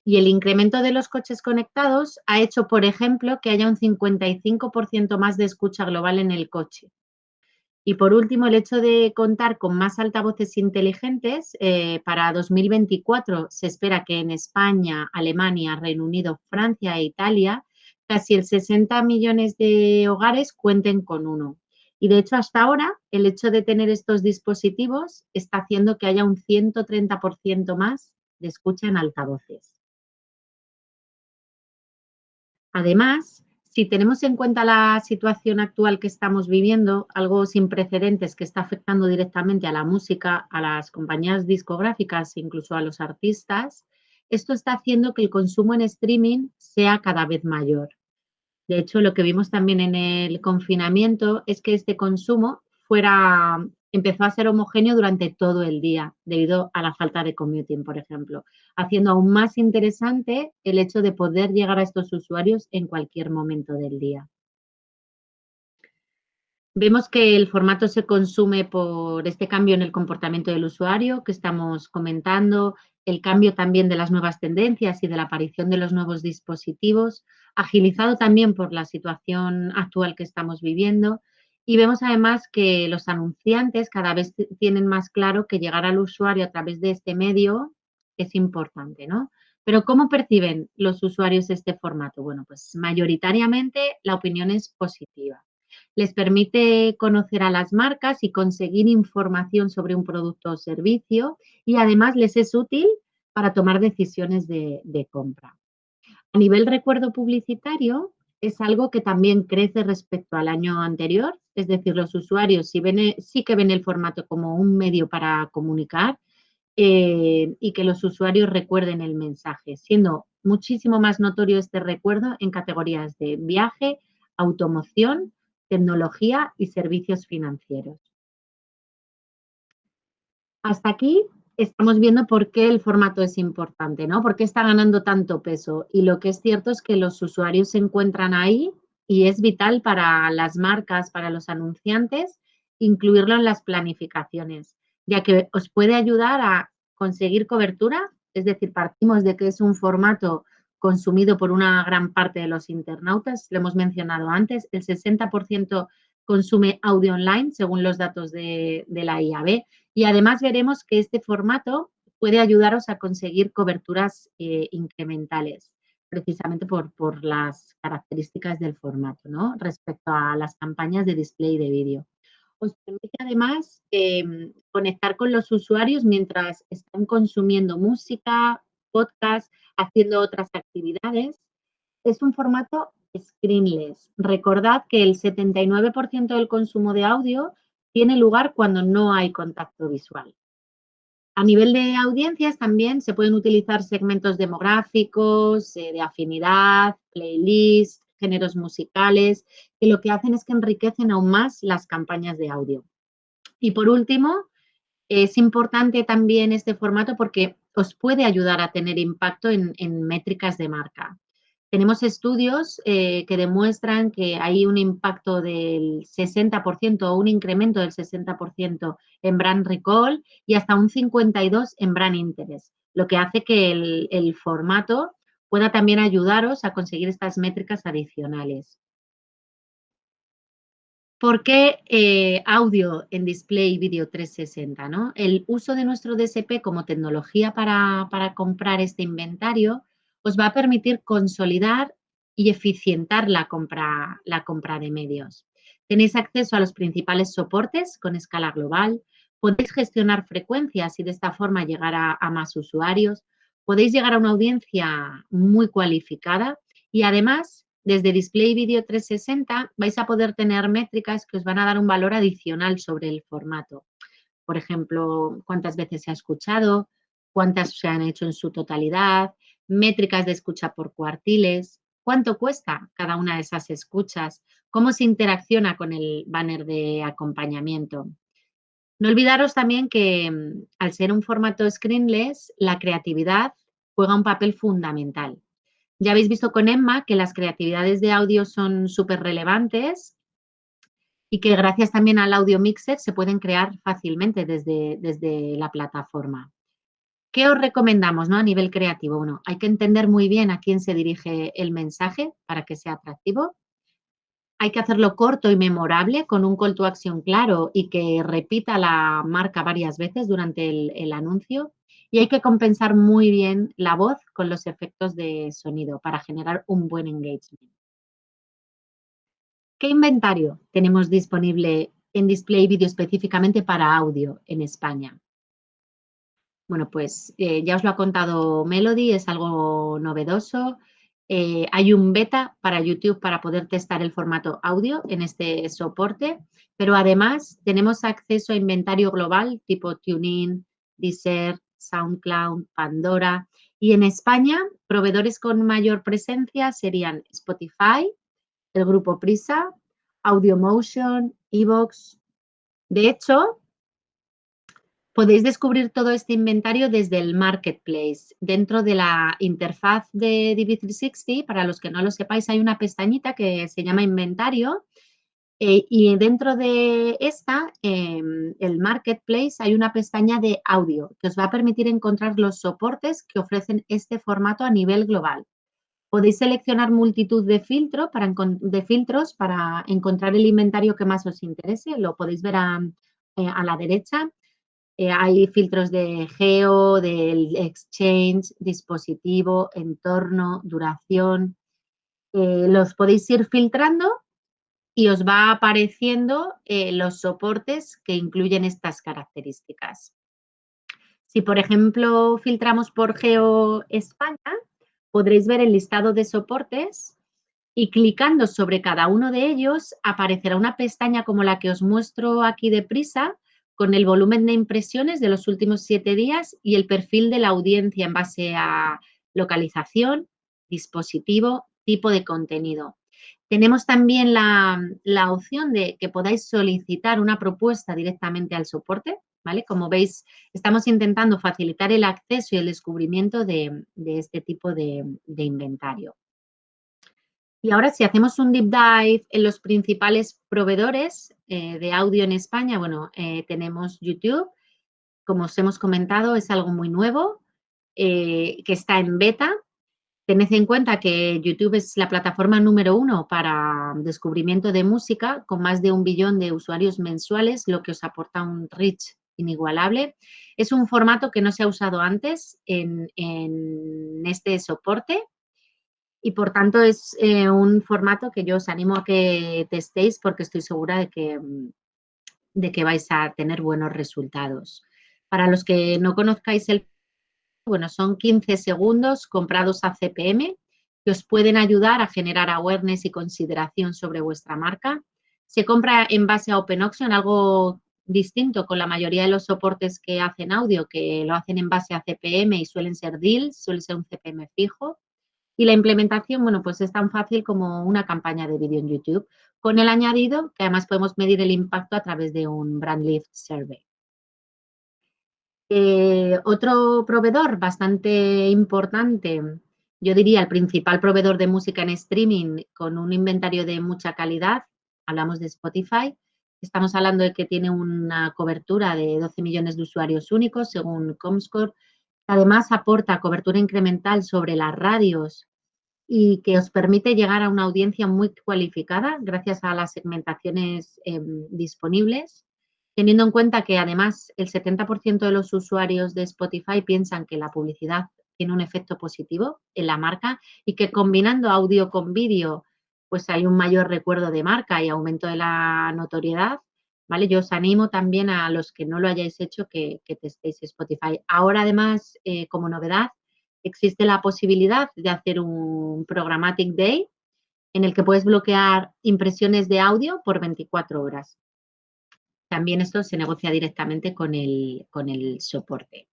Y el incremento de los coches conectados ha hecho, por ejemplo, que haya un 55% más de escucha global en el coche. Y por último, el hecho de contar con más altavoces inteligentes, para 2024 se espera que en España, Alemania, Reino Unido, Francia e Italia, casi el 60 millones de hogares cuenten con uno. Y de hecho, hasta ahora, el hecho de tener estos dispositivos está haciendo que haya un 130% más de escucha en altavoces. Además, si tenemos en cuenta la situación actual que estamos viviendo, algo sin precedentes que está afectando directamente a la música, a las compañías discográficas, incluso a los artistas, esto está haciendo que el consumo en streaming sea cada vez mayor. De hecho, lo que vimos también en el confinamiento es que este consumo empezó a ser homogéneo durante todo el día, debido a la falta de commuting, por ejemplo, haciendo aún más interesante el hecho de poder llegar a estos usuarios en cualquier momento del día. Vemos que el formato se consume por este cambio en el comportamiento del usuario que estamos comentando, el cambio también de las nuevas tendencias y de la aparición de los nuevos dispositivos, agilizado también por la situación actual que estamos viviendo. Y vemos además que los anunciantes cada vez tienen más claro que llegar al usuario a través de este medio es importante, ¿no? Pero ¿cómo perciben los usuarios este formato? Bueno, pues mayoritariamente la opinión es positiva. Les permite conocer a las marcas y conseguir información sobre un producto o servicio y además les es útil para tomar decisiones de compra. A nivel recuerdo publicitario, es algo que también crece respecto al año anterior, es decir, los usuarios sí que ven el formato como un medio para comunicar y que los usuarios recuerden el mensaje, siendo muchísimo más notorio este recuerdo en categorías de viaje, automoción, tecnología y servicios financieros. Hasta aquí estamos viendo por qué el formato es importante, ¿no? Por qué está ganando tanto peso. Y lo que es cierto es que los usuarios se encuentran ahí y es vital para las marcas, para los anunciantes, incluirlo en las planificaciones, ya que os puede ayudar a conseguir cobertura, es decir, partimos de que es un formato consumido por una gran parte de los internautas, lo hemos mencionado antes, el 60% consume audio online, según los datos de la IAB, y además veremos que este formato puede ayudaros a conseguir coberturas incrementales, precisamente por las características del formato, ¿no? Respecto a las campañas de display de vídeo. Os permite además conectar con los usuarios mientras están consumiendo música, podcast, haciendo otras actividades. Es un formato screenless. Recordad que el 79% del consumo de audio tiene lugar cuando no hay contacto visual. A nivel de audiencias también se pueden utilizar segmentos demográficos, de afinidad, playlists, géneros musicales, que lo que hacen es que enriquecen aún más las campañas de audio. Y por último, es importante también este formato porque os puede ayudar a tener impacto en métricas de marca. Tenemos estudios que demuestran que hay un impacto del 60% o un incremento del 60% en brand recall y hasta un 52% en brand interest, lo que hace que el formato pueda también ayudaros a conseguir estas métricas adicionales. ¿Por qué audio en display video 360? ¿no? El uso de nuestro DSP como tecnología para comprar este inventario os va a permitir consolidar y eficientar la compra de medios. Tenéis acceso a los principales soportes con escala global, podéis gestionar frecuencias y de esta forma llegar a más usuarios, podéis llegar a una audiencia muy cualificada y además desde Display Video 360 vais a poder tener métricas que os van a dar un valor adicional sobre el formato. Por ejemplo, cuántas veces se ha escuchado, cuántas se han hecho en su totalidad, métricas de escucha por cuartiles, cuánto cuesta cada una de esas escuchas, cómo se interacciona con el banner de acompañamiento. No olvidaros también que al ser un formato screenless, la creatividad juega un papel fundamental. Ya habéis visto con Emma que las creatividades de audio son súper relevantes y que gracias también al audio mixer se pueden crear fácilmente desde la plataforma. ¿Qué os recomendamos, ¿no? A nivel creativo? Bueno, hay que entender muy bien a quién se dirige el mensaje para que sea atractivo. Hay que hacerlo corto y memorable con un call to action claro y que repita la marca varias veces durante el anuncio. Y hay que compensar muy bien la voz con los efectos de sonido para generar un buen engagement. ¿Qué inventario tenemos disponible en Display Video específicamente para audio en España? Bueno, pues ya os lo ha contado Melodie, es algo novedoso. Hay un beta para YouTube para poder testar el formato audio en este soporte, pero además tenemos acceso a inventario global tipo TuneIn, Deezer, SoundCloud, Pandora. Y en España, proveedores con mayor presencia serían Spotify, el grupo Prisa, AudioMotion, VIOOH. De hecho, podéis descubrir todo este inventario desde el Marketplace. Dentro de la interfaz de DV360, para los que no lo sepáis, hay una pestañita que se llama Inventario y dentro de esta, el Marketplace, hay una pestaña de audio que os va a permitir encontrar los soportes que ofrecen este formato a nivel global. Podéis seleccionar multitud de filtros para encontrar el inventario que más os interese. Lo podéis ver a la derecha. Hay filtros de geo, del exchange, dispositivo, entorno, duración. Los podéis ir filtrando y os va apareciendo los soportes que incluyen estas características. Si, por ejemplo, filtramos por Geo España, podréis ver el listado de soportes y clicando sobre cada uno de ellos aparecerá una pestaña como la que os muestro aquí deprisa, con el volumen de impresiones de los últimos 7 días y el perfil de la audiencia en base a localización, dispositivo, tipo de contenido. Tenemos también la opción de que podáis solicitar una propuesta directamente al soporte, ¿vale? Como veis, estamos intentando facilitar el acceso y el descubrimiento de este tipo de inventario. Y ahora, si hacemos un deep dive en los principales proveedores de audio en España, bueno, tenemos YouTube, como os hemos comentado, es algo muy nuevo, que está en beta. Tened en cuenta que YouTube es la plataforma número 1 para descubrimiento de música, con más de 1 billón de usuarios mensuales, lo que os aporta un reach inigualable. Es un formato que no se ha usado antes en este soporte. Y, por tanto, es un formato que yo os animo a que testéis porque estoy segura de que vais a tener buenos resultados. Para los que no conozcáis bueno, son 15 segundos comprados a CPM que os pueden ayudar a generar awareness y consideración sobre vuestra marca. Se compra en base a Open Auction, algo distinto con la mayoría de los soportes que hacen audio, que lo hacen en base a CPM y suelen ser deals, suele ser un CPM fijo. Y la implementación, bueno, pues es tan fácil como una campaña de vídeo en YouTube, con el añadido que además podemos medir el impacto a través de un Brand Lift Survey. Otro proveedor bastante importante, yo diría el principal proveedor de música en streaming con un inventario de mucha calidad, hablamos de Spotify. Estamos hablando de que tiene una cobertura de 12 millones de usuarios únicos según Comscore. Además, aporta cobertura incremental sobre las radios y que os permite llegar a una audiencia muy cualificada gracias a las segmentaciones disponibles, teniendo en cuenta que además el 70% de los usuarios de Spotify piensan que la publicidad tiene un efecto positivo en la marca y que combinando audio con vídeo pues hay un mayor recuerdo de marca y aumento de la notoriedad. ¿Vale? Yo os animo también a los que no lo hayáis hecho que testéis Spotify. Ahora, además, como novedad, existe la posibilidad de hacer un Programmatic Day en el que puedes bloquear impresiones de audio por 24 horas. También esto se negocia directamente con el soporte.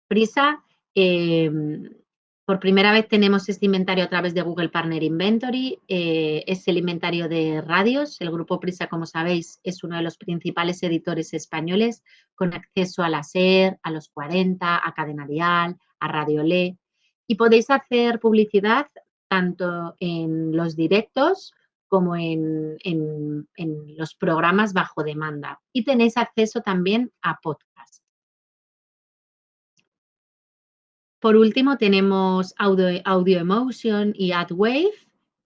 Prisa, por primera vez tenemos este inventario a través de Google Partner Inventory, es el inventario de radios. El grupo Prisa, como sabéis, es uno de los principales editores españoles con acceso a la SER, a los 40, a Cadena Dial, a Radio Le. Y podéis hacer publicidad tanto en los directos como en los programas bajo demanda. Y tenéis acceso también a podcast. Por último, tenemos AudioEmotion y AdWave,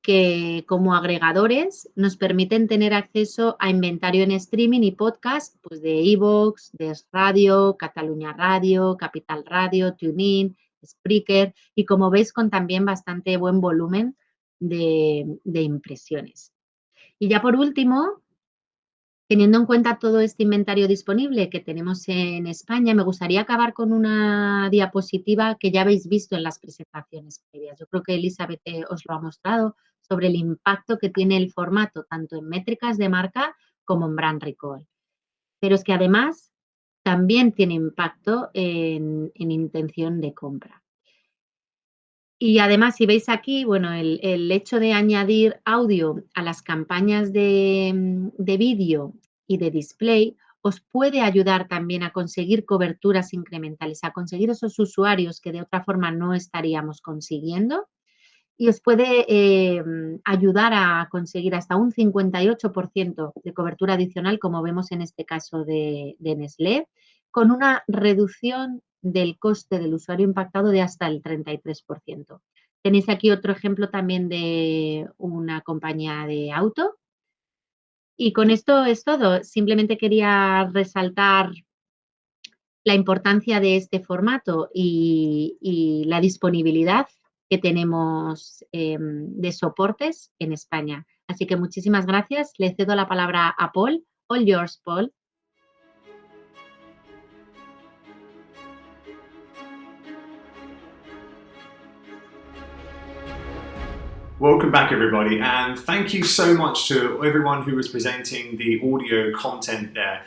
que como agregadores nos permiten tener acceso a inventario en streaming y podcast pues de iVoox, de Radio, Cataluña Radio, Capital Radio, TuneIn, Spreaker y, como veis, con también bastante buen volumen de impresiones. Y ya por último, Teniendo en cuenta todo este inventario disponible que tenemos en España, me gustaría acabar con una diapositiva que ya habéis visto en las presentaciones previas. Yo creo que Elizabeth os lo ha mostrado sobre el impacto que tiene el formato, tanto en métricas de marca como en brand recall. Pero es que además también tiene impacto en intención de compra. Y además, si veis aquí, bueno, el hecho de añadir audio a las campañas de vídeo y de display os puede ayudar también a conseguir coberturas incrementales, a conseguir esos usuarios que de otra forma no estaríamos consiguiendo, y os puede ayudar a conseguir hasta un 58% de cobertura adicional, como vemos en este caso de Nestlé, con una reducción del coste del usuario impactado de hasta el 33%. Tenéis aquí otro ejemplo también de una compañía de auto. Y con esto es todo. Simplemente quería resaltar la importancia de este formato y la disponibilidad que tenemos de soportes en España. Así que muchísimas gracias. Le cedo la palabra a Paul. All yours, Paul. Welcome back, everybody, and thank you so much to everyone who was presenting the audio content there.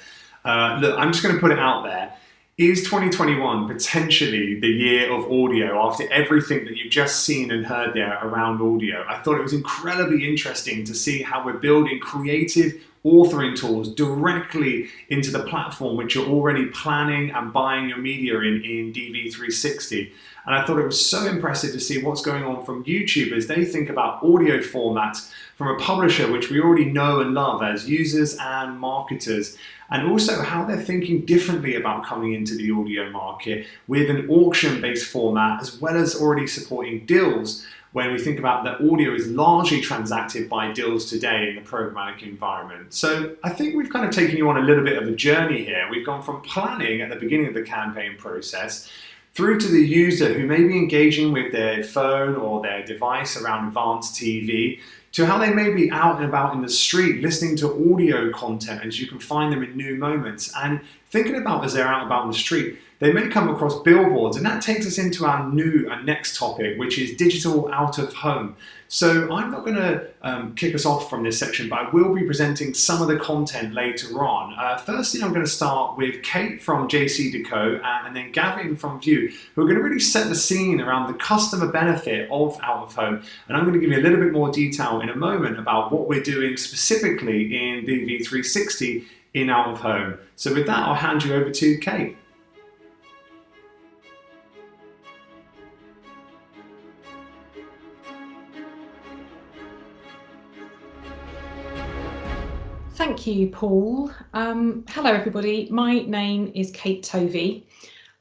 Look, I'm just going to put it out there. Is 2021 potentially the year of audio after everything that you've just seen and heard there around audio? I thought it was incredibly interesting to see how we're building creative authoring tools directly into the platform which you're already planning and buying your media in DV360. And I thought it was so impressive to see what's going on from YouTube as they think about audio formats from a publisher which we already know and love as users and marketers, and also how they're thinking differently about coming into the audio market with an auction-based format, as well as already supporting deals when we think about that audio is largely transacted by deals today in the programmatic environment. So I think we've kind of taken you on a little bit of a journey here. We've gone from planning at the beginning of the campaign process through to the user who may be engaging with their phone or their device around advanced TV, to how they may be out and about in the street listening to audio content as you can find them in new moments, and thinking about as they're out and about in the street, they may come across billboards, and that takes us into our next topic, which is digital out of home. So I'm not going to kick us off from this section, but I will be presenting some of the content later on. Firstly, I'm going to start with Kate from JCDecaux and then Gavin from VIOOH, who are going to really set the scene around the customer benefit of out of home. And I'm going to give you a little bit more detail in a moment about what we're doing specifically in DV360 in out of home. So with that, I'll hand you over to Kate. Thank you, Paul. Hello, everybody. My name is Kate Tovey.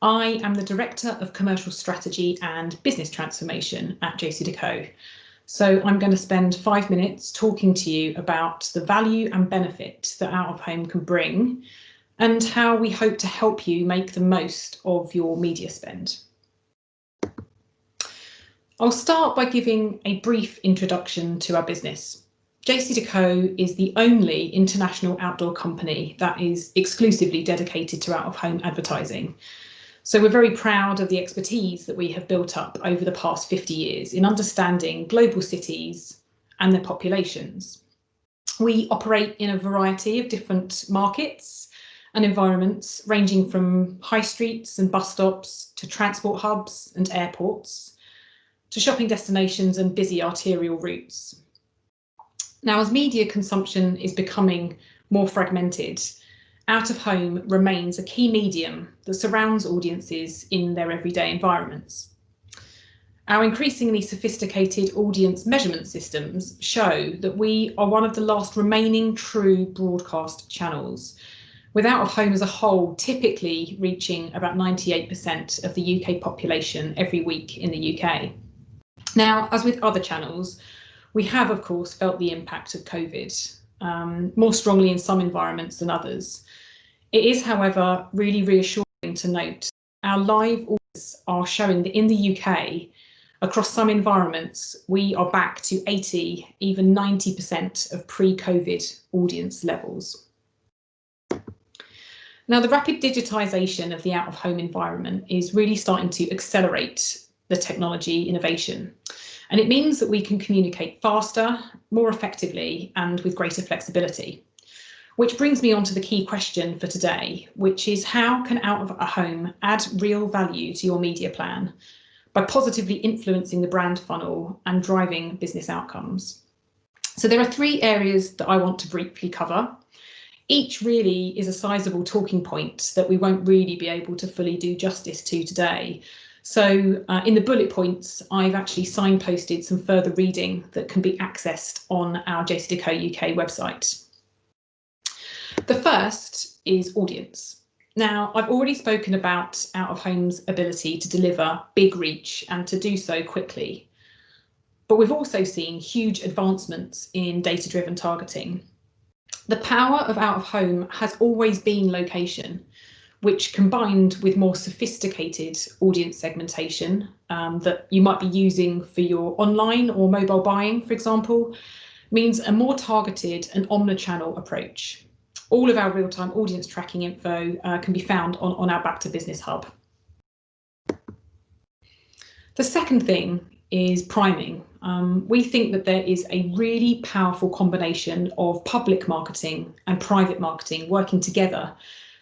I am the Director of Commercial Strategy and Business Transformation at JCDecaux. So I'm going to spend 5 minutes talking to you about the value and benefit that out of home can bring and how we hope to help you make the most of your media spend. I'll start by giving a brief introduction to our business. JCDecaux is the only international outdoor company that is exclusively dedicated to out-of-home advertising. So we're very proud of the expertise that we have built up over the past 50 years in understanding global cities and their populations. We operate in a variety of different markets and environments, ranging from high streets and bus stops to transport hubs and airports, to shopping destinations and busy arterial routes. Now, as media consumption is becoming more fragmented, out of home remains a key medium that surrounds audiences in their everyday environments. Our increasingly sophisticated audience measurement systems show that we are one of the last remaining true broadcast channels, with out of home as a whole typically reaching about 98% of the UK population every week in the UK. Now, as with other channels, we have, of course, felt the impact of COVID, more strongly in some environments than others. It is, however, really reassuring to note our live audience are showing that in the UK, across some environments, we are back to 80, even 90% of pre-COVID audience levels. Now, the rapid digitisation of the out-of-home environment is really starting to accelerate the technology innovation. And it means that we can communicate faster, more effectively, and with greater flexibility. Which brings me on to the key question for today, which is how can out-of-home add real value to your media plan by positively influencing the brand funnel and driving business outcomes? So there are 3 areas that I want to briefly cover. Each really is a sizable talking point that we won't really be able to fully do justice to today. So in the bullet points, I've actually signposted some further reading that can be accessed on our JCDecaux UK website. The first is audience. Now, I've already spoken about out-of-home's ability to deliver big reach and to do so quickly. But we've also seen huge advancements in data-driven targeting. The power of out-of-home has always been location, which combined with more sophisticated audience segmentation that you might be using for your online or mobile buying, for example, means a more targeted and omnichannel approach. All of our real-time audience tracking info can be found on our Back to Business hub. The second thing is priming. We think that there is a really powerful combination of public marketing and private marketing working together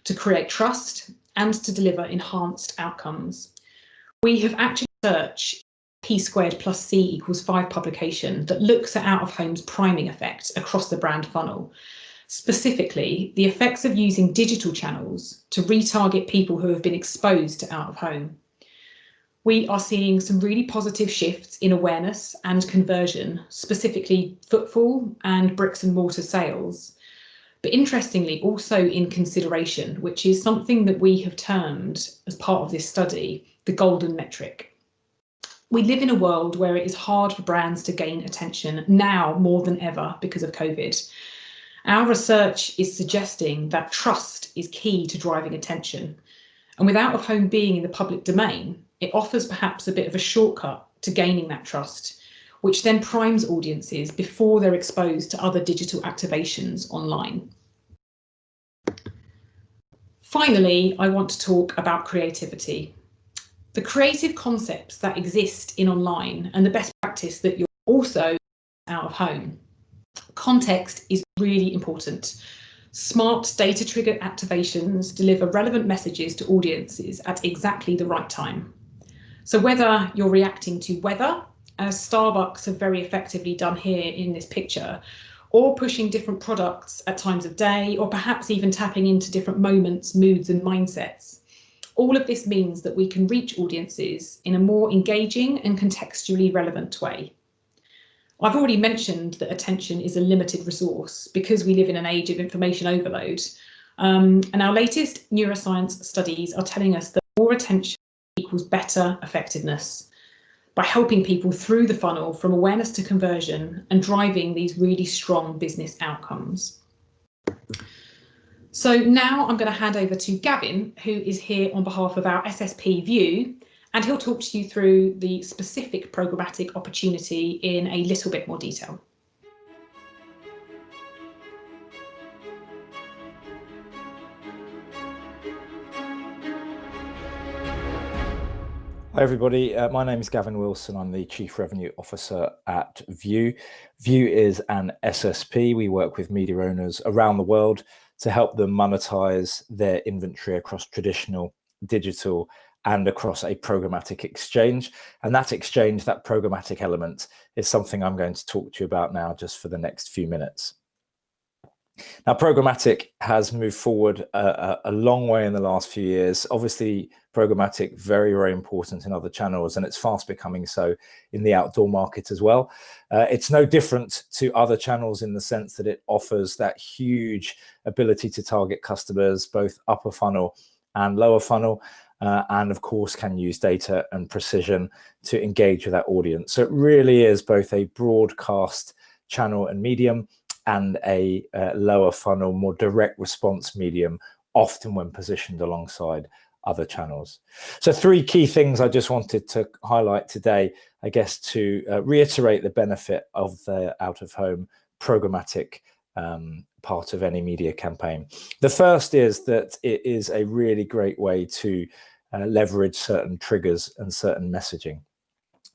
to create trust and to deliver enhanced outcomes. We have actually researched P²+C=5 publication that looks at out-of-home's priming effect across the brand funnel. Specifically, the effects of using digital channels to retarget people who have been exposed to out-of-home. We are seeing some really positive shifts in awareness and conversion, specifically footfall and bricks and mortar sales. But interestingly, also in consideration, which is something that we have termed as part of this study, the golden metric. We live in a world where it is hard for brands to gain attention now more than ever because of COVID. Our research is suggesting that trust is key to driving attention. And with out-of-home being in the public domain, it offers perhaps a bit of a shortcut to gaining that trust, which then primes audiences before they're exposed to other digital activations online. Finally, I want to talk about creativity. The creative concepts that exist in online and the best practice that you're also out of home. Context is really important. Smart data-triggered activations deliver relevant messages to audiences at exactly the right time. So whether you're reacting to weather, as Starbucks have very effectively done here in this picture, or pushing different products at times of day, or perhaps even tapping into different moments, moods and mindsets. All of this means that we can reach audiences in a more engaging and contextually relevant way. I've already mentioned that attention is a limited resource because we live in an age of information overload. And our latest neuroscience studies are telling us that more attention equals better effectiveness by helping people through the funnel from awareness to conversion and driving these really strong business outcomes. So now I'm going to hand over to Gavin, who is here on behalf of our SSP VIOOH, and he'll talk to you through the specific programmatic opportunity in a little bit more detail. Hi everybody, my name is Gavin Wilson. I'm the Chief Revenue Officer at VIOOH. VIOOH is an SSP. We work with media owners around the world to help them monetize their inventory across traditional, digital, and across a programmatic exchange. And that exchange, that programmatic element, is something I'm going to talk to you about now just for the next few minutes. Now, programmatic has moved forward a long way in the last few years. Obviously, programmatic, very, very important in other channels, and it's fast becoming so in the outdoor market as well. It's no different to other channels in the sense that it offers that huge ability to target customers, both upper funnel and lower funnel, and of course can use data and precision to engage with that audience. So it really is both a broadcast channel and medium and a lower funnel, more direct response medium, often when positioned alongside other channels. So 3 key things I just wanted to highlight today, I guess, to reiterate the benefit of the out-of-home programmatic part of any media campaign. The first is that it is a really great way to leverage certain triggers and certain messaging.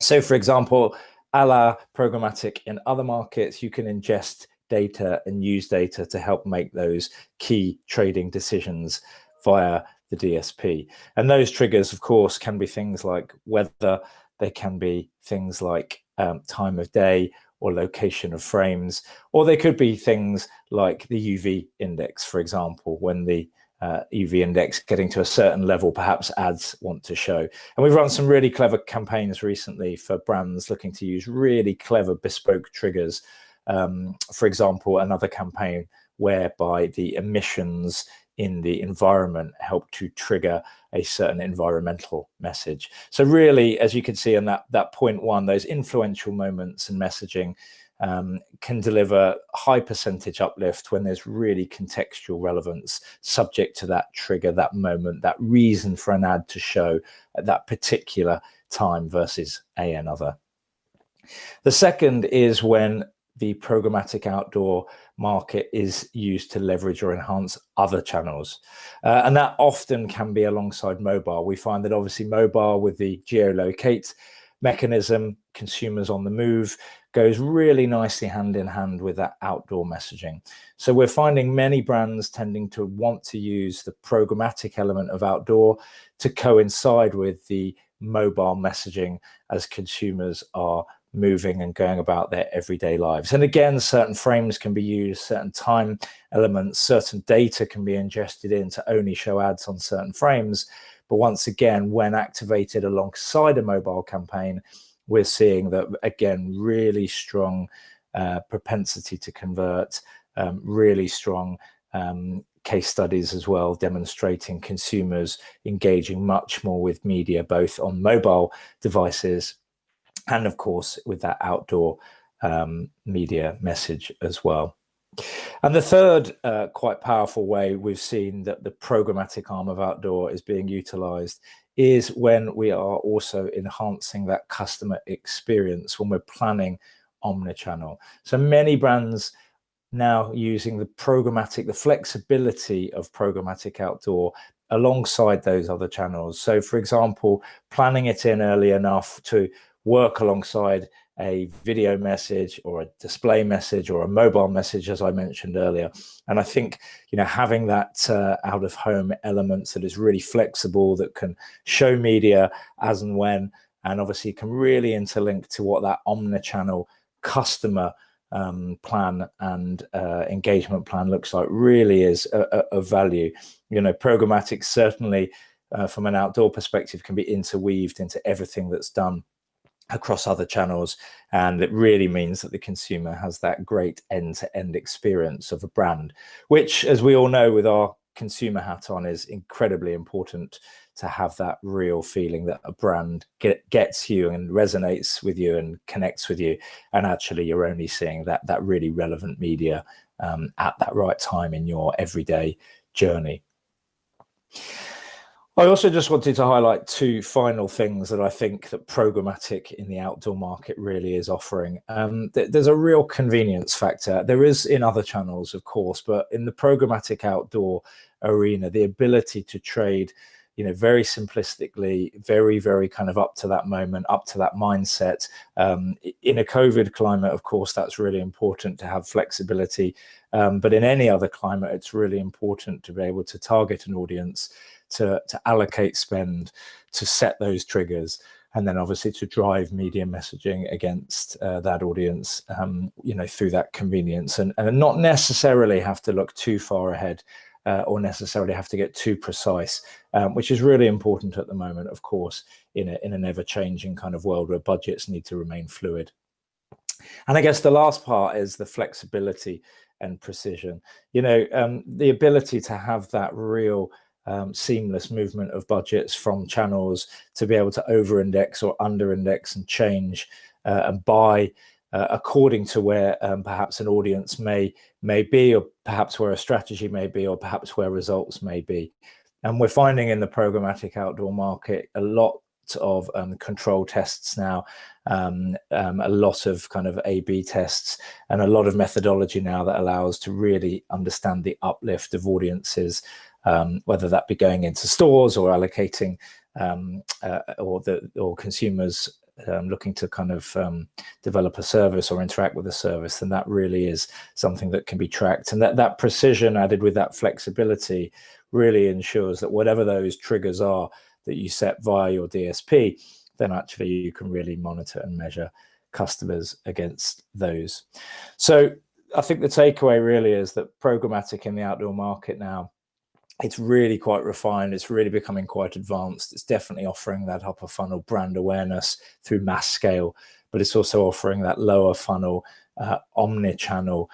So, for example, a la programmatic in other markets, you can ingest data and use data to help make those key trading decisions via the DSP. And those triggers, of course, can be things like weather, they can be things like time of day or location of frames, or they could be things like the UV index, for example, when the UV index getting to a certain level, perhaps ads want to show. And we've run some really clever campaigns recently for brands looking to use really clever bespoke triggers. For example, another campaign whereby the emissions in the environment help to trigger a certain environmental message. So really, as you can see in that point one, those influential moments and messaging can deliver high percentage uplift when there's really contextual relevance subject to that trigger, that moment, that reason for an ad to show at that particular time versus another. The second is when the programmatic outdoor market is used to leverage or enhance other channels. And that often can be alongside mobile. We find that obviously mobile with the geolocate mechanism, consumers on the move, goes really nicely hand in hand with that outdoor messaging. So we're finding many brands tending to want to use the programmatic element of outdoor to coincide with the mobile messaging as consumers are moving and going about their everyday lives. And again, certain frames can be used, certain time elements, certain data can be ingested in to only show ads on certain frames. But once again, when activated alongside a mobile campaign, we're seeing that, again, really strong propensity to convert, really strong case studies as well, demonstrating consumers engaging much more with media, both on mobile devices and, of course, with that outdoor media message as well. And the third quite powerful way we've seen that the programmatic arm of outdoor is being utilized is when we are also enhancing that customer experience when we're planning omnichannel. So many brands now using the programmatic, the flexibility of programmatic outdoor alongside those other channels. So, for example, planning it in early enough to work alongside a video message or a display message or a mobile message, as I mentioned earlier. And I think, having that out of home elements that is really flexible, that can show media as and when, and obviously can really interlink to what that omnichannel customer plan and engagement plan looks like, really is of value. Programmatic certainly from an outdoor perspective can be interweaved into everything that's done across other channels, and it really means that the consumer has that great end-to-end experience of a brand, which, as we all know, with our consumer hat on, is incredibly important to have that real feeling that a brand gets you and resonates with you and connects with you, and actually you're only seeing that really relevant media at that right time in your everyday journey. I also just wanted to highlight two final things that I think that programmatic in the outdoor market really is offering. There's a real convenience factor. There is in other channels, of course, but in the programmatic outdoor arena, the ability to trade, very simplistically, very, very kind of up to that moment, up to that mindset. In a COVID climate, of course, that's really important to have flexibility. But in any other climate, it's really important to be able to target an audience, to allocate spend, to set those triggers, and then obviously to drive media messaging against that audience, through that convenience, and not necessarily have to look too far ahead or necessarily have to get too precise, which is really important at the moment, of course, in an ever-changing kind of world where budgets need to remain fluid. And I guess the last part is the flexibility and precision. The ability to have that real seamless movement of budgets from channels to be able to over-index or under-index and change and buy according to where perhaps an audience may be, or perhaps where a strategy may be, or perhaps where results may be. And we're finding in the programmatic outdoor market a lot of control tests now, a lot of kind of A/B tests, and a lot of methodology now that allows to really understand the uplift of audiences, whether that be going into stores or allocating or consumers looking to kind of develop a service or interact with a service. And that really is something that can be tracked, and that precision added with that flexibility really ensures that whatever those triggers are that you set via your DSP, then actually you can really monitor and measure customers against those. So I think the takeaway really is that programmatic in the outdoor market now, it's really quite refined. It's really becoming quite advanced. It's definitely offering that upper funnel brand awareness through mass scale, but it's also offering that lower funnel omni-channel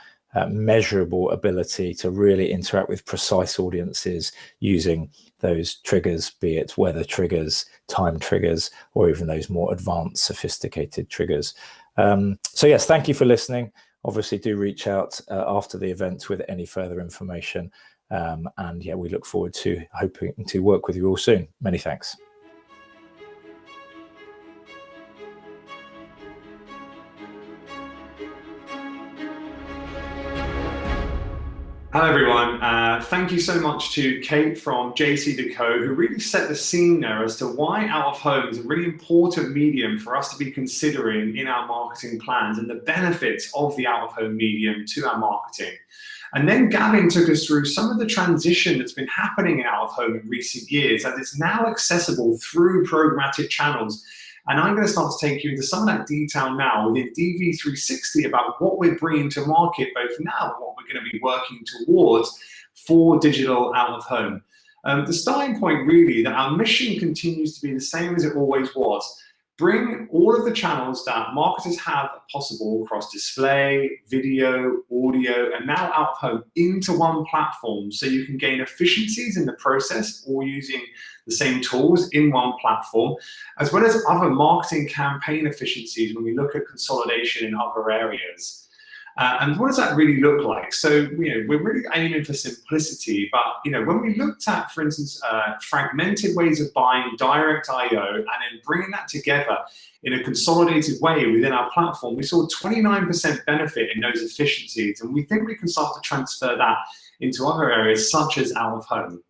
measurable ability to really interact with precise audiences using those triggers, be it weather triggers, time triggers, or even those more advanced, sophisticated triggers. So yes, thank you for listening. Obviously, do reach out after the event with any further information. And yeah, we look forward to hoping to work with you all soon. Many thanks. Hello everyone, thank you so much to Kate from JCDecaux, who really set the scene there as to why out of home is a really important medium for us to be considering in our marketing plans and the benefits of the out of home medium to our marketing. And then Gavin took us through some of the transition that's been happening in out of home in recent years, as it's now accessible through programmatic channels. And I'm going to start to take you into some of that detail now within DV360 about what we're bringing to market both now and what we're going to be working towards for digital out of home. The starting point really that our mission continues to be the same as it always was. Bring all of the channels that marketers have possible across display, video, audio, and now out of home into one platform so you can gain efficiencies in the process or using the same tools in one platform, as well as other marketing campaign efficiencies when we look at consolidation in other areas. And what does that really look like? So, we're really aiming for simplicity, but, when we looked at, for instance, fragmented ways of buying direct IO and then bringing that together in a consolidated way within our platform, we saw 29% benefit in those efficiencies. And we think we can start to transfer that into other areas such as out of home.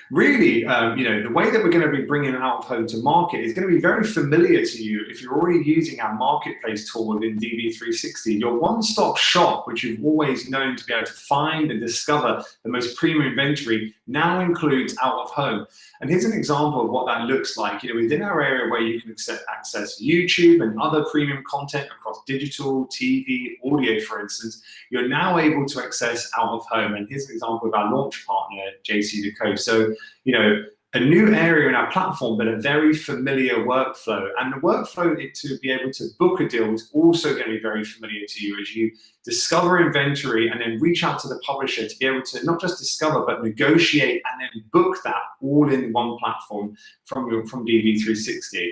Really, the way that we're going to be bringing out of home to market is going to be very familiar to you if you're already using our marketplace tool within DV360. Your one-stop shop, which you've always known to be able to find and discover the most premium inventory, now includes out of home. And here's an example of what that looks like. Within our area where you can access YouTube and other premium content across digital, TV, audio, for instance, you're now able to access out of home. And here's an example of our launch partner, JCDecaux. So, a new area in our platform, but a very familiar workflow. And the workflow to be able to book a deal is also going to be very familiar to you as you discover inventory and then reach out to the publisher to be able to not just discover, but negotiate and then book that all in one platform from DV360.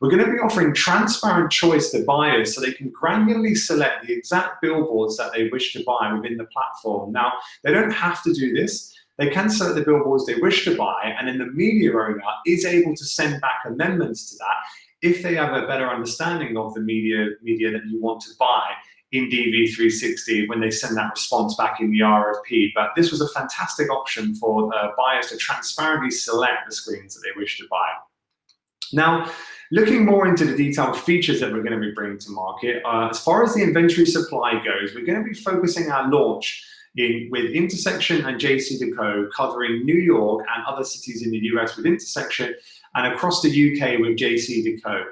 We're going to be offering transparent choice to buyers so they can granularly select the exact billboards that they wish to buy within the platform. Now, they don't have to do this. They can select the billboards they wish to buy, and then the media owner is able to send back amendments to that if they have a better understanding of the media that you want to buy in DV360 when they send that response back in the RFP. But this was a fantastic option for buyers to transparently select the screens that they wish to buy. Now, looking more into the detailed features that we're going to be bringing to market, as far as the inventory supply goes, we're going to be focusing our launch with Intersection and JCDecaux, covering New York and other cities in the US with Intersection, and across the UK with JCDecaux.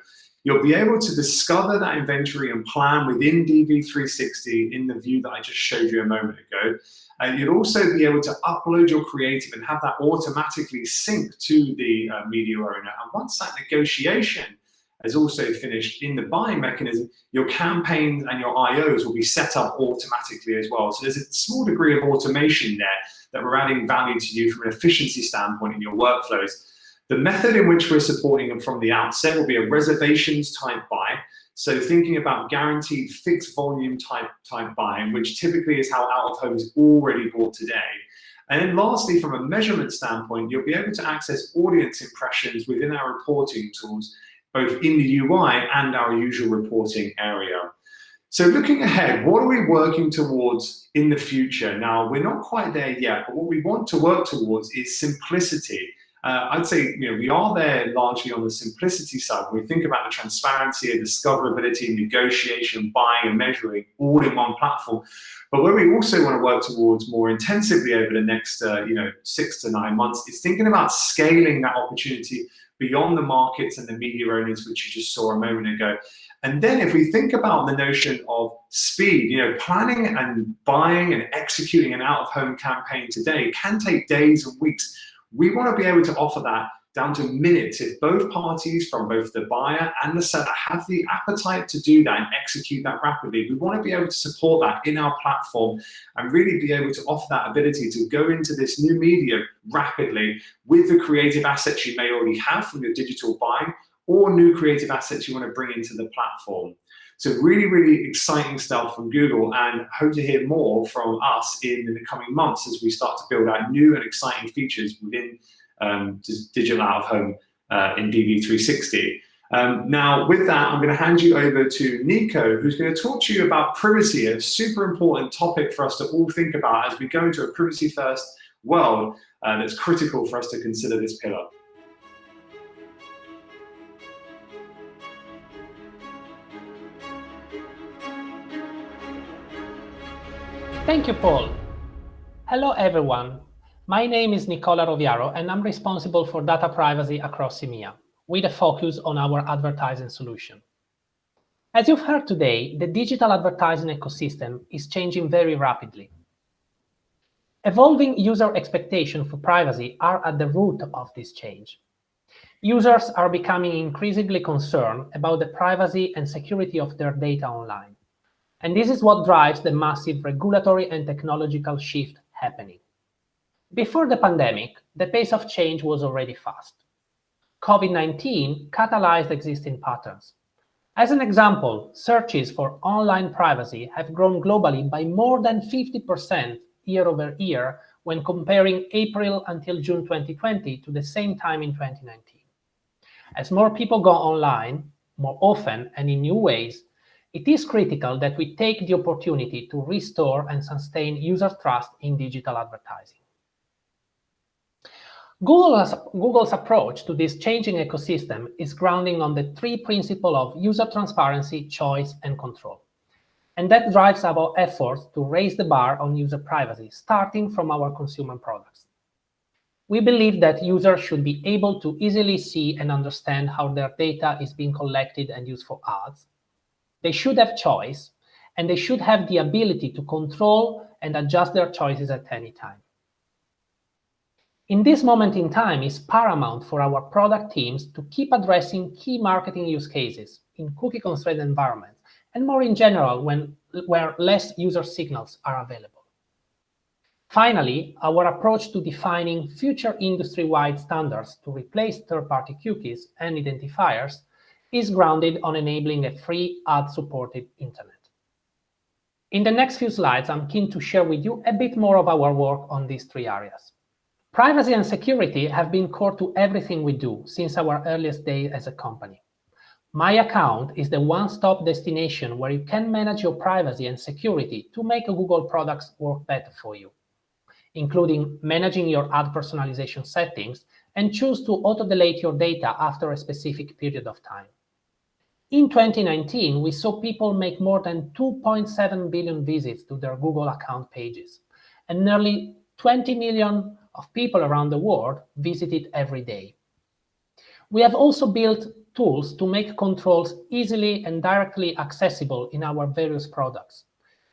You'll be able to discover that inventory and plan within DV360 in the view that I just showed you a moment ago. And you'll also be able to upload your creative and have that automatically sync to the media owner. And once that negotiation is also finished in the buying mechanism, your campaigns and your IOs will be set up automatically as well. So there's a small degree of automation there that we're adding value to you from an efficiency standpoint in your workflows. The method in which we're supporting them from the outset will be a reservations type buy. So thinking about guaranteed fixed volume type buying, which typically is how out of home is already bought today. And then lastly, from a measurement standpoint, you'll be able to access audience impressions within our reporting tools both in the UI and our usual reporting area. So looking ahead, what are we working towards in the future? Now, we're not quite there yet, but what we want to work towards is simplicity. I'd say we are there largely on the simplicity side. When we think about the transparency and discoverability, negotiation, buying and measuring all in one platform. But where we also want to work towards more intensively over the next 6 to 9 months is thinking about scaling that opportunity beyond the markets and the media owners, which you just saw a moment ago. And then if we think about the notion of speed, planning and buying and executing an out-of-home campaign today can take days and weeks. We want to be able to offer that down to minutes if both parties, from both the buyer and the seller, have the appetite to do that and execute that rapidly. We want to be able to support that in our platform and really be able to offer that ability to go into this new medium rapidly with the creative assets you may already have from your digital buying or new creative assets you want to bring into the platform. So really, really exciting stuff from Google, and hope to hear more from us in the coming months as we start to build out new and exciting features within digital out-of-home in DV360. Now, with that, I'm going to hand you over to Nico, who's going to talk to you about privacy, a super important topic for us to all think about as we go into a privacy-first world that's critical for us to consider this pillar. Thank you, Paul. Hello, everyone. My name is Nicola Roviaro, and I'm responsible for data privacy across EMEA, with a focus on our advertising solution. As you've heard today, the digital advertising ecosystem is changing very rapidly. Evolving user expectations for privacy are at the root of this change. Users are becoming increasingly concerned about the privacy and security of their data online. And this is what drives the massive regulatory and technological shift happening. Before the pandemic, the pace of change was already fast. COVID-19 catalyzed existing patterns. As an example, searches for online privacy have grown globally by more than 50% year over year when comparing April until June 2020 to the same time in 2019. As more people go online, more often and in new ways, it is critical that we take the opportunity to restore and sustain user trust in digital advertising. Google's approach to this changing ecosystem is grounding on the 3 principles of user transparency, choice, and control. And that drives our efforts to raise the bar on user privacy, starting from our consumer products. We believe that users should be able to easily see and understand how their data is being collected and used for ads. They should have choice, and they should have the ability to control and adjust their choices at any time. In this moment in time, it's paramount for our product teams to keep addressing key marketing use cases in cookie-constrained environments, and more in general where less user signals are available. Finally, our approach to defining future industry-wide standards to replace third-party cookies and identifiers is grounded on enabling a free ad-supported internet. In the next few slides, I'm keen to share with you a bit more of our work on these 3 areas. Privacy and security have been core to everything we do since our earliest days as a company. My Account is the one-stop destination where you can manage your privacy and security to make Google products work better for you, including managing your ad personalization settings and choose to auto-delete your data after a specific period of time. In 2019, we saw people make more than 2.7 billion visits to their Google account pages, and nearly 20 million of people around the world visit it every day. We have also built tools to make controls easily and directly accessible in our various products.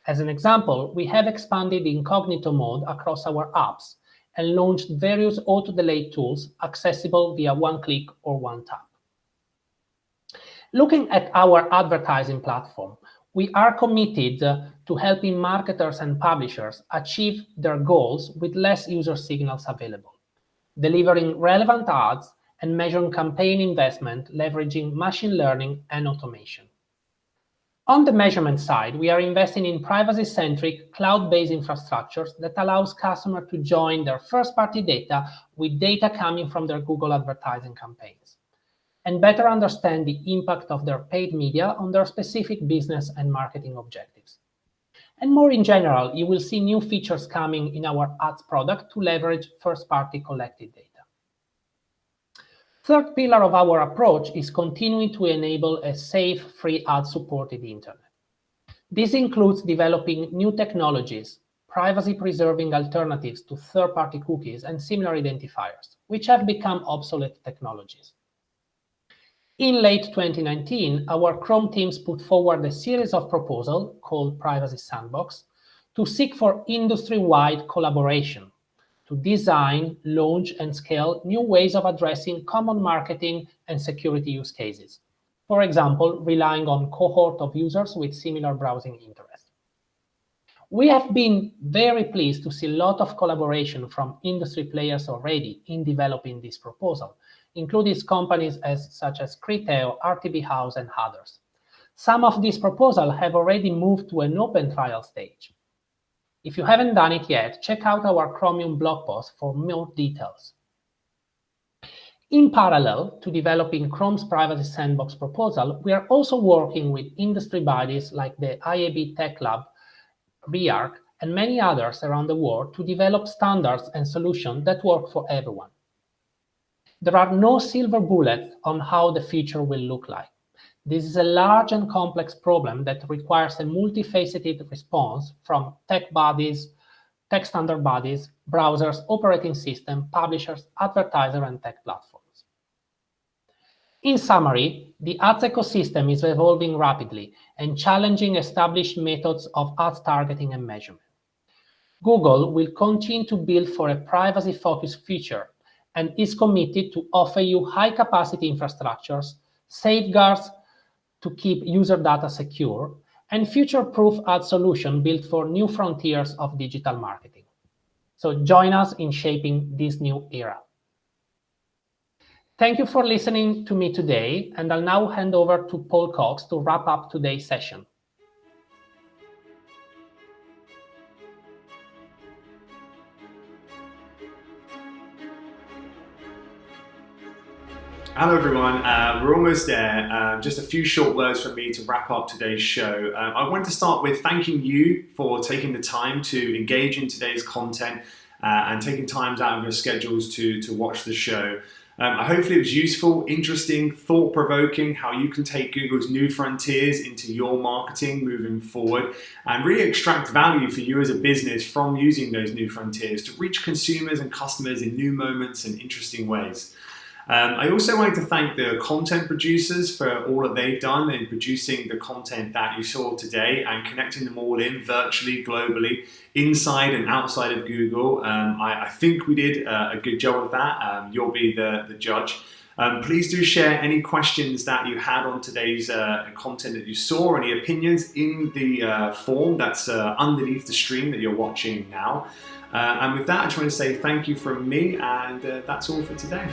As an example, we have expanded incognito mode across our apps and launched various auto-delete tools accessible via one click or one tap. Looking at our advertising platform, we are committed to helping marketers and publishers achieve their goals with less user signals available, delivering relevant ads and measuring campaign investment, leveraging machine learning and automation. On the measurement side, we are investing in privacy-centric, cloud-based infrastructures that allows customers to join their first-party data with data coming from their Google advertising campaigns. and better understand the impact of their paid media on their specific business and marketing objectives. And more in general, you will see new features coming in our ads product to leverage first-party collected data. Third pillar of our approach is continuing to enable a safe, free ad-supported internet. This includes developing new technologies, privacy-preserving alternatives to third-party cookies and similar identifiers, which have become obsolete technologies. In late 2019, our Chrome teams put forward a series of proposals called Privacy Sandbox to seek for industry-wide collaboration to design, launch, and scale new ways of addressing common marketing and security use cases. For example, relying on cohort of users with similar browsing interests. We have been very pleased to see a lot of collaboration from industry players already in developing this proposal, including companies such as Criteo, RTB House, and others. Some of these proposals have already moved to an open trial stage. If you haven't done it yet, check out our Chromium blog post for more details. In parallel to developing Chrome's Privacy Sandbox proposal, we are also working with industry bodies like the IAB Tech Lab, REARC, and many others around the world to develop standards and solutions that work for everyone. There are no silver bullets on how the future will look like. This is a large and complex problem that requires a multifaceted response from tech bodies, tech standard bodies, browsers, operating systems, publishers, advertisers, and tech platforms. In summary, the ads ecosystem is evolving rapidly and challenging established methods of ads targeting and measurement. Google will continue to build for a privacy-focused future and is committed to offer you high-capacity infrastructures, safeguards to keep user data secure, and future-proof ad solutions built for new frontiers of digital marketing. So join us in shaping this new era. Thank you for listening to me today, and I'll now hand over to Paul Cox to wrap up today's session. Hello everyone, we're almost there. Just a few short words from me to wrap up today's show. I want to start with thanking you for taking the time to engage in today's content and taking time out of your schedules to watch the show. Hopefully it was useful, interesting, thought-provoking, how you can take Google's new frontiers into your marketing moving forward and really extract value for you as a business from using those new frontiers to reach consumers and customers in new moments and interesting ways. I also wanted to thank the content producers for all that they've done in producing the content that you saw today and connecting them all in virtually, globally, inside and outside of Google. I think we did a good job of that. You'll be the judge. Please do share any questions that you had on today's content that you saw, any opinions in the form that's underneath the stream that you're watching now. And with that, I just want to say thank you from me, and that's all for today.